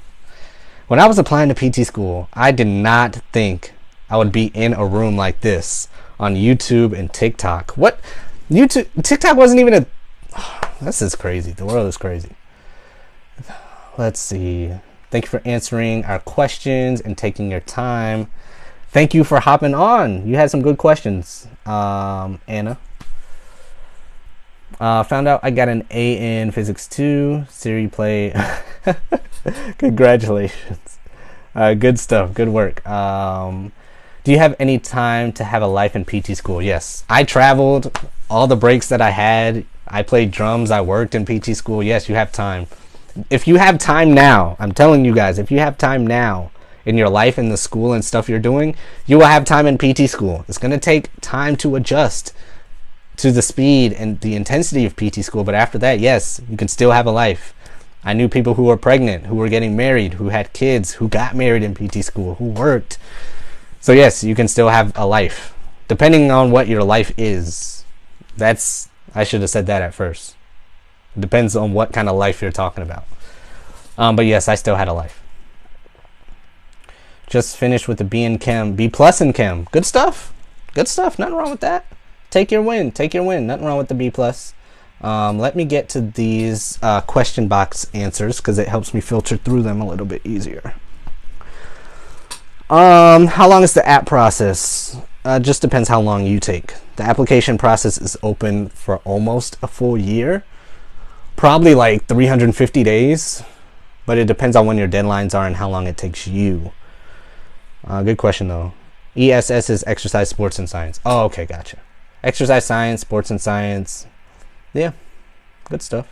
When I was applying to PT school, I did not think I would be in a room like this on YouTube and TikTok. What? YouTube, TikTok wasn't even a... This is crazy. The world is crazy. Let's see. Thank you for answering our questions and taking your time. Thank you for hopping on. You had some good questions, Anna. Found out I got an A in Physics 2. Siri play. Congratulations. Good stuff. Good work. Do you have any time to have a life in PT school? Yes. I traveled. All the breaks that I had, I played drums. I worked in PT school. Yes, you have time. If you have time now, I'm telling you guys, if you have time now in your life, in the school and stuff you're doing, you will have time in PT school. It's going to take time to adjust. to the speed and the intensity of PT school. But after that, yes, you can still have a life. I knew people who were pregnant, who were getting married, who had kids, who got married in PT school, who worked. So yes, you can still have a life, depending on what your life is. I should have said that at first. It depends on what kind of life you're talking about. But yes, I still had a life. Just finished with the B in Chem, B plus in Chem. Good stuff. Good stuff. Nothing wrong with that. Take your win. Take your win. Nothing wrong with the B plus. Let me get to these question box answers because it helps me filter through them a little bit easier. How long is the app process? Just depends how long you take. The application process is open for almost a full year. Probably like 350 days. But it depends on when your deadlines are and how long it takes you. Good question though. ESS is exercise, sports, and science. Oh, okay, gotcha. Exercise, science, sports, and science. Yeah, good stuff.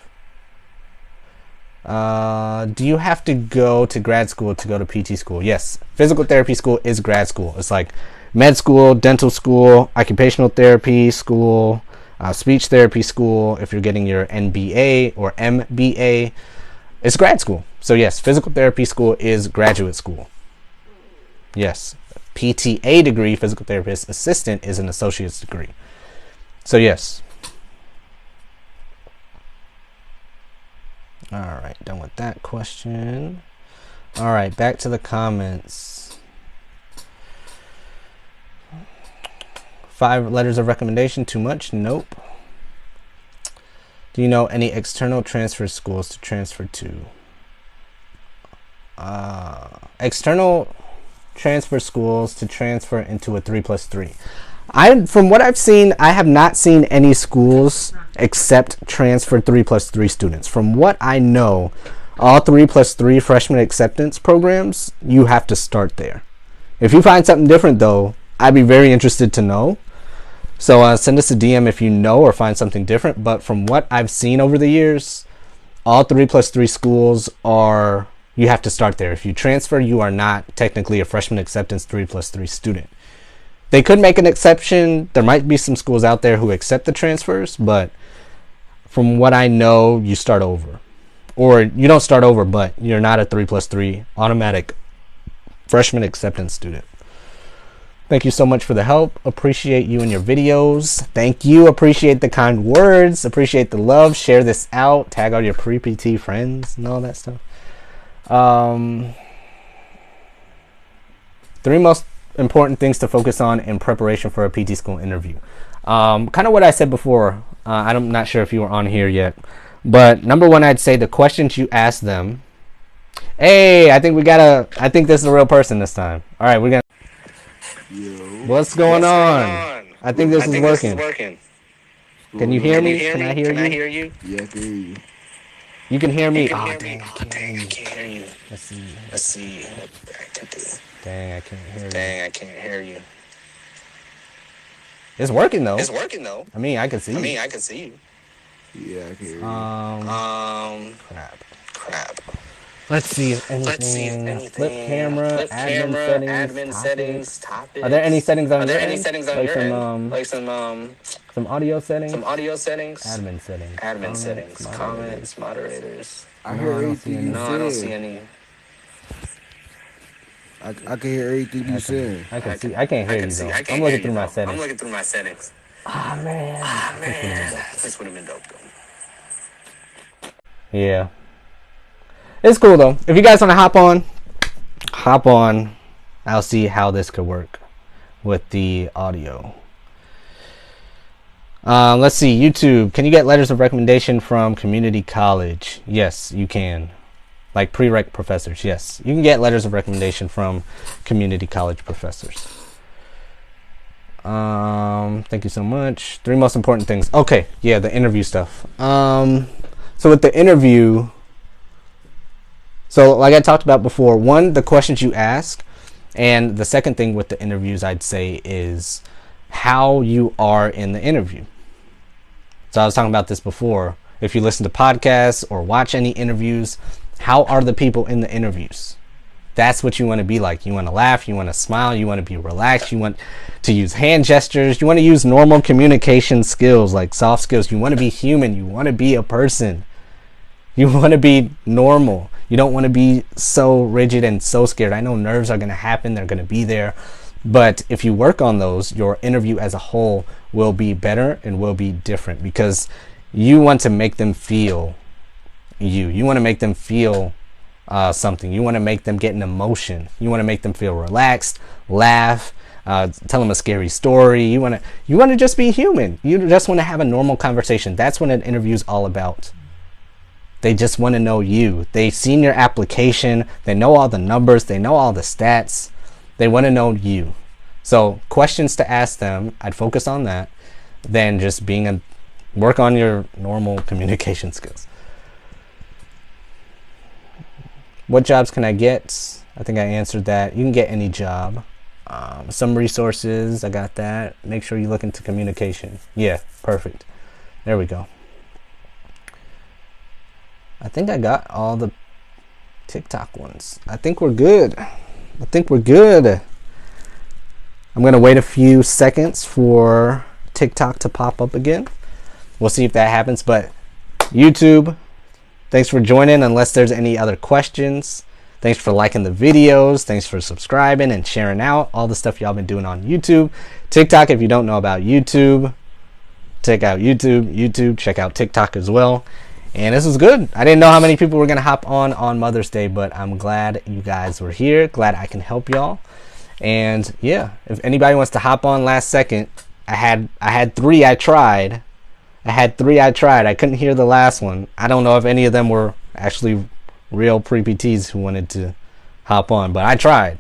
Do you have to go to grad school to go to PT school? Yes, physical therapy school is grad school. It's like med school, dental school, occupational therapy school, speech therapy school. If you're getting your NBA or MBA, it's grad school. So yes, physical therapy school is graduate school. Yes, PTA degree, physical therapist assistant, is an associate's degree. So yes. All right, done with that question. All right, back to the comments. 5 letters of recommendation, too much? Nope. Do you know any external transfer schools to transfer to? External transfer schools to transfer into a 3+3. From what I've seen, I have not seen any schools accept transfer 3+3 students. From what I know, all 3+3 freshman acceptance programs, you have to start there. If you find something different though, I'd be very interested to know. So send us a DM if you know or find something different. But from what I've seen over the years, all 3+3 schools are, you have to start there. If you transfer, you are not technically a freshman acceptance 3+3 student. They could make an exception. There might be some schools out there who accept the transfers, but from what I know, you start over. Or you don't start over, but you're not a 3+3 automatic freshman acceptance student. Thank you so much for the help. Appreciate you and your videos. Thank you. Appreciate the kind words. Appreciate the love. Share this out. Tag all your pre-PT friends and all that stuff. 3 most important things to focus on in preparation for a PT school interview. Kind of what I said before. I'm not sure if you were on here yet, but number 1, I'd say the questions you ask them. Hey, I think this is a real person this time. All right, we're gonna. Yo. What's going on? I think this is working. Can you hear me? Can I hear you? Yeah, I can hear you. You can hear me? Dang, Dang, I can't hear you. Let's see. Dang, I can't hear you. you. It's working though. I I mean, I can see you. Yeah, I can hear you. Crap. Let's see if anything. Flip camera, admin settings, topics. Are there any settings on your end? Like some audio settings? Admin settings. Comments, moderators. I hear everything you No, said. I don't see any. I can hear everything you said. I can't hear you though. I'm looking through my settings. Ah man. This would have been dope though. Yeah. It's cool though. If you guys want to hop on. I'll see how this could work with the audio. Let's see. YouTube. Can you get letters of recommendation from community college? Yes, you can. Like prereq professors. Yes, you can get letters of recommendation from community college professors. Thank you so much. 3 most important things. Okay, yeah, the interview stuff. So with the interview. So like I talked about before, 1, the questions you ask, and the second thing with the interviews I'd say is how you are in the interview. So I was talking about this before. If you listen to podcasts or watch any interviews, how are the people in the interviews? That's what you want to be like. You want to laugh, you want to smile, you want to be relaxed, you want to use hand gestures, you want to use normal communication skills, like soft skills. You want to be human, you want to be a person. You want to be normal. You don't want to be so rigid and so scared. I know nerves are going to happen, they're going to be there. But if you work on those, your interview as a whole will be better and will be different, because you want to make them feel you. You want to make them feel something. You want to make them get an emotion. You want to make them feel relaxed, laugh, tell them a scary story. You want to just be human. You just want to have a normal conversation. That's what an interview is all about. They just want to know you. They've seen your application. They know all the numbers. They know all the stats. They want to know you. So questions to ask them, I'd focus on that. Then just work on your normal communication skills. What jobs can I get? I think I answered that. You can get any job. Some resources, I got that. Make sure you look into communication. Yeah, perfect. There we go. I think I got all the TikTok ones. I think we're good. I'm going to wait a few seconds for TikTok to pop up again. We'll see if that happens. But YouTube, thanks for joining. Unless there's any other questions, thanks for liking the videos. Thanks for subscribing and sharing out all the stuff y'all been doing on YouTube. TikTok, if you don't know about YouTube, check out YouTube. Check out TikTok as well. And this was good. I didn't know how many people were going to hop on Mother's Day, but I'm glad you guys were here. Glad I can help y'all. And yeah, if anybody wants to hop on last second, I had three I tried. I couldn't hear the last one. I don't know if any of them were actually real pre-PTs who wanted to hop on, but I tried.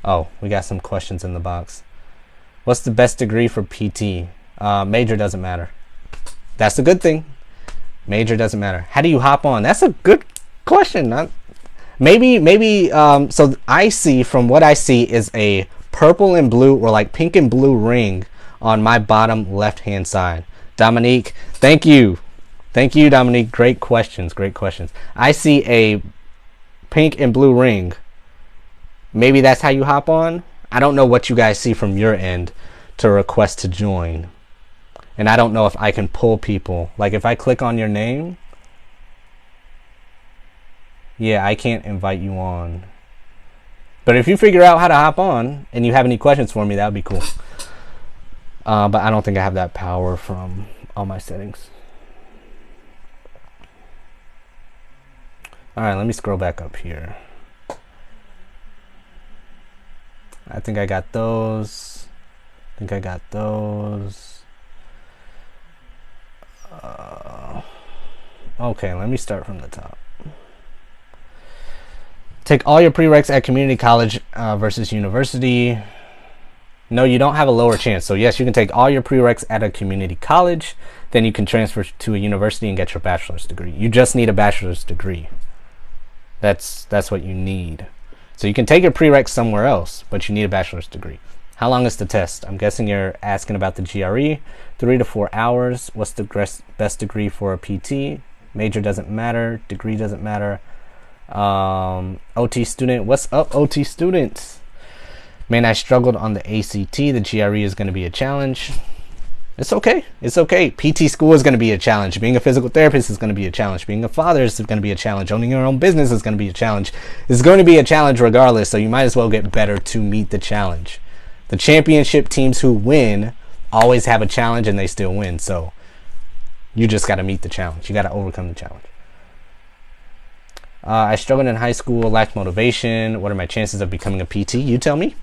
Oh, we got some questions in the box. What's the best degree for PT? Major doesn't matter. That's the good thing. Major doesn't matter. How do you hop on? That's a good question. Maybe so I see, from what I see, is a purple and blue, or like pink and blue ring on my bottom left hand side. Dominique, thank you Dominique, great questions. I see a pink and blue ring. Maybe that's how you hop on. I don't know what you guys see from your end to request to join. And I don't know if I can pull people. Like if I click on your name, yeah, I can't invite you on. But if you figure out how to hop on and you have any questions for me, that would be cool. But I don't think I have that power from all my settings. All right, let me scroll back up here. I think I got those. Okay, let me start from the top. Take all your prereqs at community college versus university. No, you don't have a lower chance. So yes, you can take all your prereqs at a community college, then you can transfer to a university and get your bachelor's degree. You just need a bachelor's degree. That's what you need. So you can take your prereqs somewhere else, but you need a bachelor's degree. How long is the test? I'm guessing you're asking about the GRE. 3 to 4 hours. What's the best degree for a PT? Major doesn't matter. Degree doesn't matter. OT student. What's up, OT students? Man, I struggled on the ACT. The GRE is going to be a challenge. It's okay. PT school is going to be a challenge. Being a physical therapist is going to be a challenge. Being a father is going to be a challenge. Owning your own business is going to be a challenge. It's going to be a challenge regardless, so you might as well get better to meet the challenge. The championship teams who win always have a challenge and they still win, so you just got to meet the challenge. You got to overcome the challenge. I struggled in high school, lacked motivation. What are my chances of becoming a PT? You tell me.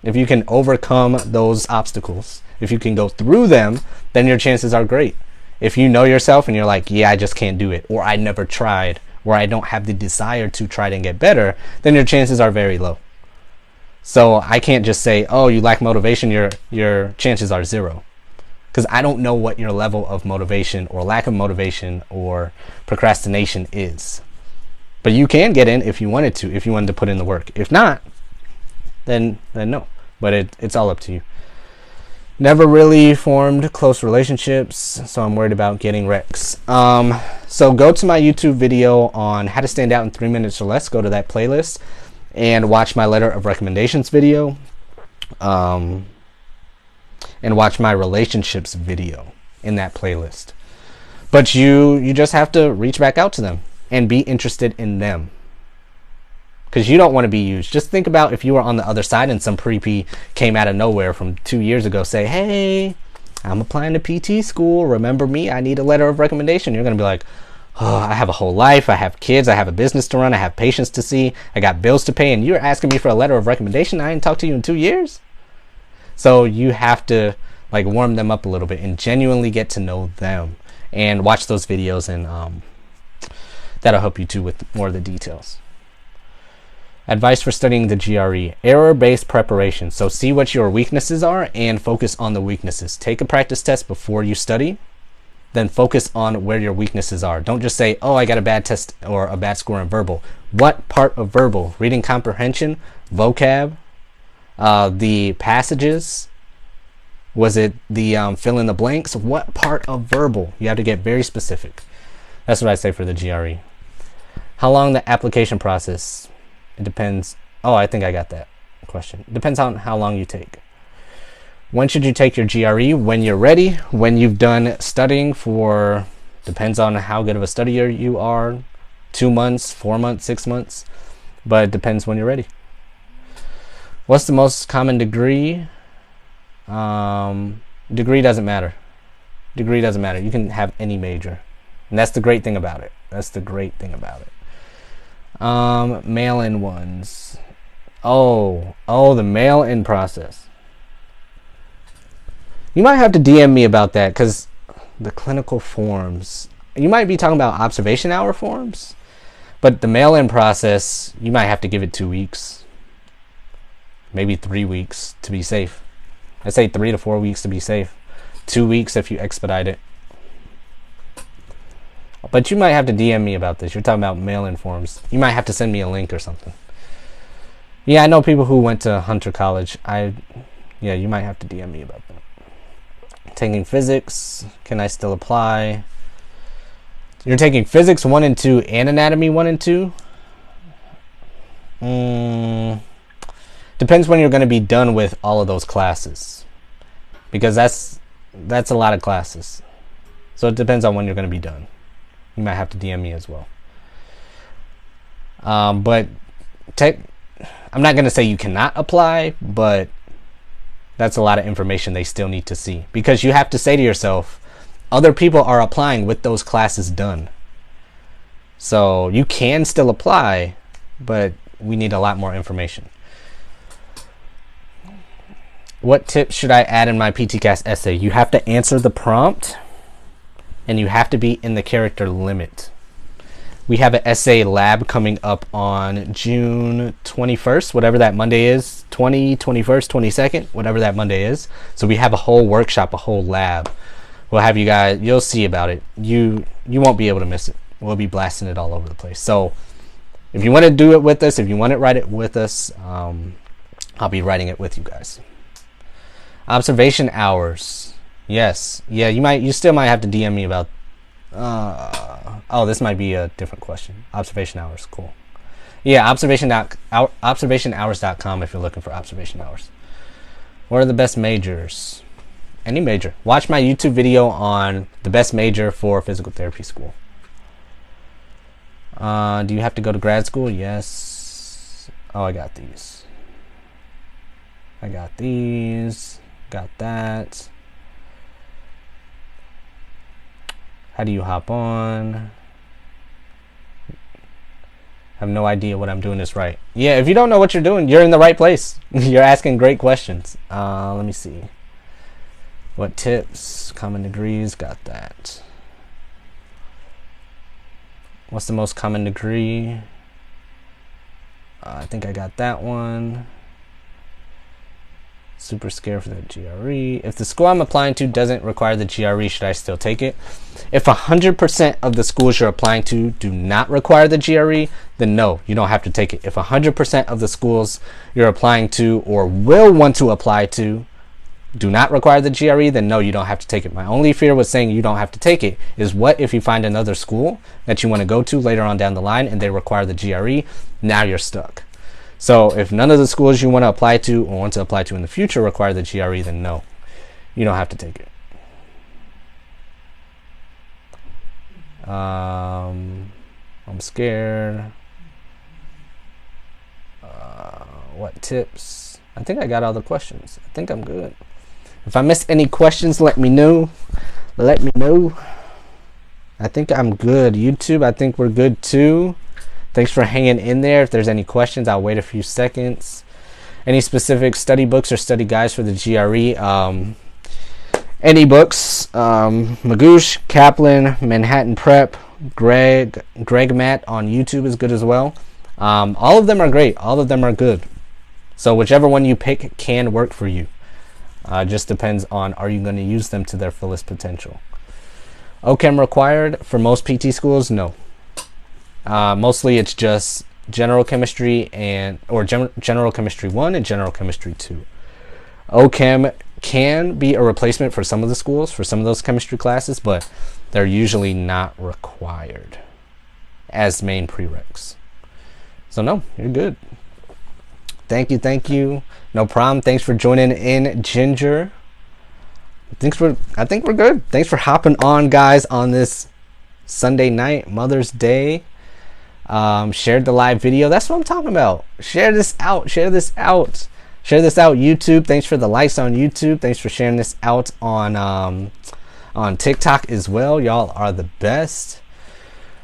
If you can overcome those obstacles, if you can go through them, then your chances are great. If you know yourself and you're like, yeah, I just can't do it, or I never tried, or I don't have the desire to try and get better, then your chances are very low. So I can't just say, oh, you lack motivation, your chances are 0. Because I don't know what your level of motivation or lack of motivation or procrastination is. But you can get in if you wanted to put in the work. If not, then no. But it's all up to you. Never really formed close relationships, so I'm worried about getting Rex. So go to my YouTube video on how to stand out in 3 minutes or less. Go to that playlist and watch my letter of recommendations video. And watch my relationships video in that playlist. But you just have to reach back out to them and be interested in them. Because you don't want to be used. Just think about if you were on the other side and some preepy came out of nowhere from 2 years ago, say, hey, I'm applying to PT school. Remember me? I need a letter of recommendation. You're going to be like, oh, I have a whole life. I have kids. I have a business to run. I have patients to see. I got bills to pay. And you're asking me for a letter of recommendation? I ain't talked to you in 2 years. So you have to like warm them up a little bit and genuinely get to know them and watch those videos, and that'll help you too with more of the details. Advice for studying the GRE: error-based preparation. So see what your weaknesses are and focus on the weaknesses. Take a practice test before you study, then focus on where your weaknesses are. Don't just say, oh, I got a bad test or a bad score in verbal. What part of verbal? Reading comprehension, vocab, the passages? Was it the fill in the blanks? What part of verbal? You have to get very specific. That's what I say for the GRE. How long the application process? It depends. Oh, I think I got that question. Depends on how long you take. When should you take your GRE? When you're ready. When you've done studying for, depends on how good of a studier you are. 2 months, 4 months, 6 months. But it depends when you're ready. What's the most common degree? Degree doesn't matter. Degree doesn't matter. You can have any major. And that's the great thing about it. That's the great thing about it. Mail-in ones. Oh, the mail-in process. You might have to DM me about that, because the clinical forms, you might be talking about observation hour forms, but the mail-in process, you might have to give it 2 weeks, maybe 3 weeks to be safe. I say 3 to 4 weeks to be safe. 2 weeks if you expedite it. But you might have to DM me about this. You're talking about mail-in forms. You might have to send me a link or something. Yeah, I know people who went to Hunter College. Yeah, you might have to DM me about that. Taking physics. Can I still apply? You're taking physics 1 and 2 and anatomy 1 and 2? Depends when you're going to be done with all of those classes. Because that's a lot of classes. So it depends on when you're going to be done. You might have to DM me as well. But I'm not going to say you cannot apply, but that's a lot of information they still need to see. Because you have to say to yourself, other people are applying with those classes done. So you can still apply, but we need a lot more information. What tips should I add in my PTCast essay? You have to answer the prompt, and you have to be in the character limit. We have an essay lab coming up on June 21st, whatever that Monday is, 21st, 22nd, whatever that Monday is. So we have a whole workshop, a whole lab. We'll have you guys, you'll see about it. You won't be able to miss it. We'll be blasting it all over the place. So if you want to do it with us, if you want to write it with us, I'll be writing it with you guys. Observation hours. Yes. Yeah, you still might have to DM me about this might be a different question. Observation hours, cool. Yeah, observationhours.com if you're looking for observation hours. What are the best majors? Any major. Watch my YouTube video on the best major for physical therapy school. Do you have to go to grad school? Yes. Oh, I got these. Got that. How do you hop on? Have no idea what I'm doing this right. Yeah, if you don't know what you're doing, you're in the right place. You're asking great questions. Let me see. What tips? Common degrees. Got that. What's the most common degree? I think I got that one. Super scared for the GRE. If the school I'm applying to doesn't require the GRE, should I still take it? If 100% of the schools you're applying to do not require the GRE, then no, you don't have to take it. If 100% of the schools you're applying to or will want to apply to do not require the GRE, then no, you don't have to take it. My only fear with saying you don't have to take it is, what if you find another school that you want to go to later on down the line and they require the GRE? Now you're stuck. So if none of the schools you want to apply to or want to apply to in the future require the GRE, then no, you don't have to take it. I'm scared. What tips? I think I got all the questions. I think I'm good. If I missed any questions, let me know. Let me know. I think I'm good. YouTube, I think we're good too. Thanks for hanging in there. If there's any questions, I'll wait a few seconds. Any specific study books or study guides for the GRE? Any books? Magoosh, Kaplan, Manhattan Prep, Greg Matt on YouTube is good as well. All of them are great. All of them are good. So whichever one you pick can work for you. Just depends on, are you going to use them to their fullest potential. OChem required for most PT schools? No. Mostly it's just general chemistry general chemistry 1 and general chemistry 2. OChem can be a replacement for some of the schools for some of those chemistry classes, but they're usually not required as main prereqs. So no, you're good. Thank you. No problem. Thanks for joining in, Ginger. I think we're good. Thanks for hopping on, guys, on this Sunday night, Mother's Day. Shared the live video. That's what I'm talking about. Share this out. YouTube. Thanks for the likes on YouTube. Thanks for sharing this out on TikTok as well. Y'all are the best.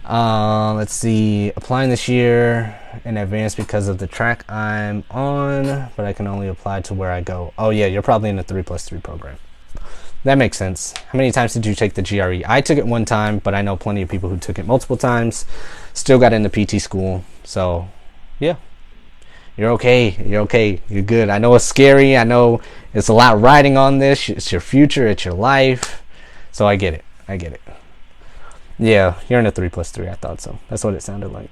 Let's see. Applying this year in advance because of the track I'm on, but I can only apply to where I go. Oh yeah, you're probably in the 3+3 program. That makes sense. How many times did you take the GRE? I took it one time, but I know plenty of people who took it multiple times. Still got into PT school. So yeah, you're okay. You're good. I know it's scary. I know it's a lot riding on this. It's your future. It's your life. So I get it. Yeah, you're in a 3+3. I thought so. That's what it sounded like.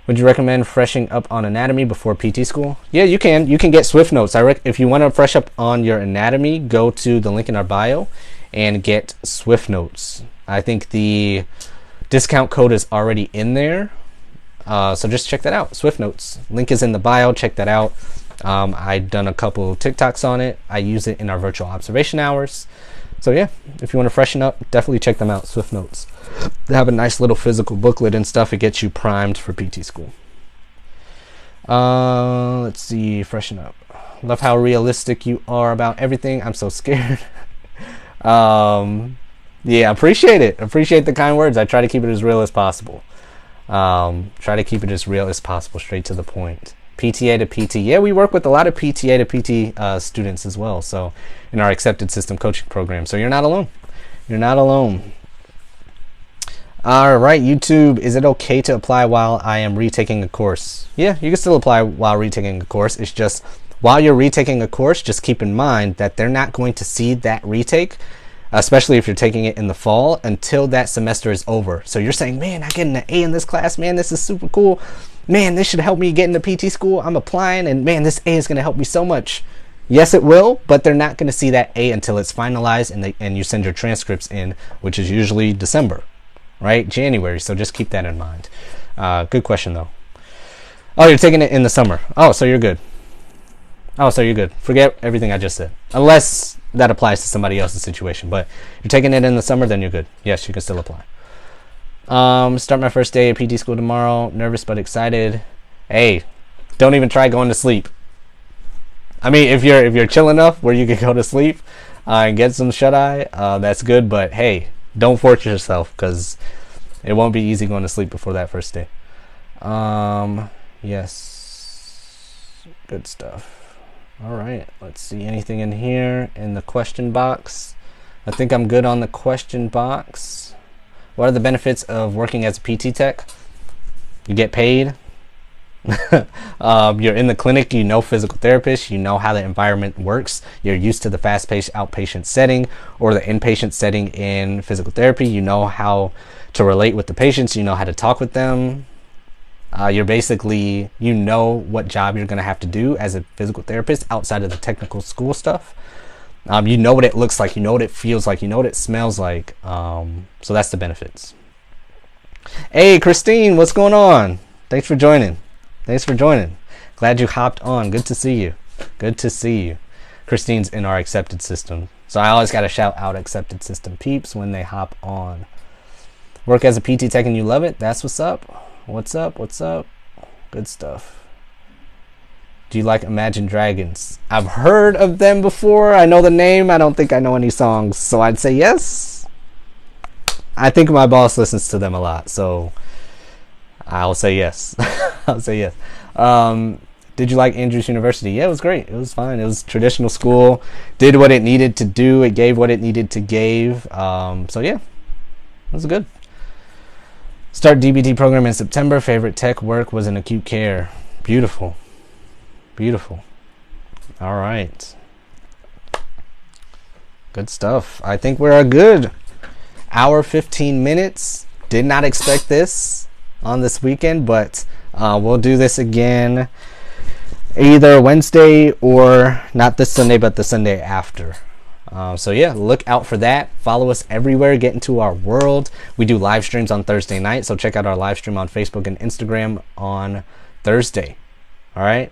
Would you recommend freshening up on anatomy before PT school? Yeah, you can. You can get Swift Notes. If you want to fresh up on your anatomy, go to the link in our bio and get Swift Notes. I think the discount code is already in there. So just check that out. Swift Notes. Link is in the bio. Check that out. I've done a couple TikToks on it. I use it in our virtual observation hours. So yeah, if you want to freshen up, definitely check them out, Swift Notes. They have a nice little physical booklet and stuff. It gets you primed for PT school. Let's see, freshen up. Love how realistic you are about everything. I'm so scared. Yeah, appreciate it. Appreciate the kind words. I try to keep it as real as possible. Straight to the point. PTA to PT. Yeah, we work with a lot of PTA to PT students as well. So in our accepted system coaching program. So you're not alone. All right, YouTube, is it okay to apply while I am retaking a course? Yeah, you can still apply while retaking a course. It's just while you're retaking a course, just keep in mind that they're not going to see that retake, especially if you're taking it in the fall, until that semester is over. So you're saying, man, I get an A in this class. Man, this is super cool. Man, this should help me get into PT school. I'm applying, and man, this A is going to help me so much. Yes, it will, but they're not going to see that A until it's finalized and you send your transcripts in, which is usually December, right? January. So just keep that in mind. Good question, though. Oh, you're taking it in the summer. Oh, so you're good. Forget everything I just said. Unless that applies to somebody else's situation. But you're taking it in the summer, then you're good. Yes, you can still apply. Start my first day at PT school tomorrow. Nervous but excited. Hey, don't even try going to sleep. I mean, if you're chill enough where you can go to sleep and get some shut-eye, that's good. But hey, don't force yourself, because it won't be easy going to sleep before that first day. Yes, good stuff. All right, let's see, anything in here in the question box? I think I'm good on the question box. What are the benefits of working as a PT tech? You get paid. You're in the clinic, you know physical therapists, you know how the environment works, you're used to the fast-paced outpatient setting or the inpatient setting in physical therapy, you know how to relate with the patients, you know how to talk with them. You're basically, you know what job you're going to have to do as a physical therapist outside of the technical school stuff. You know what it looks like, you know what it feels like, you know what it smells like. So that's the benefits. Hey, Christine, what's going on? Thanks for joining. Glad you hopped on. Good to see you. Christine's in our accepted system. So I always got to shout out accepted system peeps when they hop on. Work as a PT Tech and you love it? That's what's up. What's up? Good stuff. Do you like Imagine Dragons? I've heard of them before. I know the name. I don't think I know any songs. So I'd say yes. I think my boss listens to them a lot. So I'll say yes. Did you like Andrews University? Yeah, it was great. It was fine. It was traditional school. Did what it needed to do. It gave what it needed to give. So yeah, it was good. Start DPT program in September. Favorite tech work was in acute care. Beautiful. All right. Good stuff. I think we're good. Hour 15 minutes. Did not expect this on this weekend, but we'll do this again either Wednesday or not this Sunday, but the Sunday after. So yeah, look out for that. Follow us everywhere. Get into our world. We do live streams on Thursday night, so check out our live stream on Facebook and Instagram on Thursday. All right.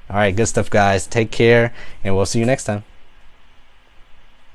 Good stuff, guys. Take care, and we'll see you next time.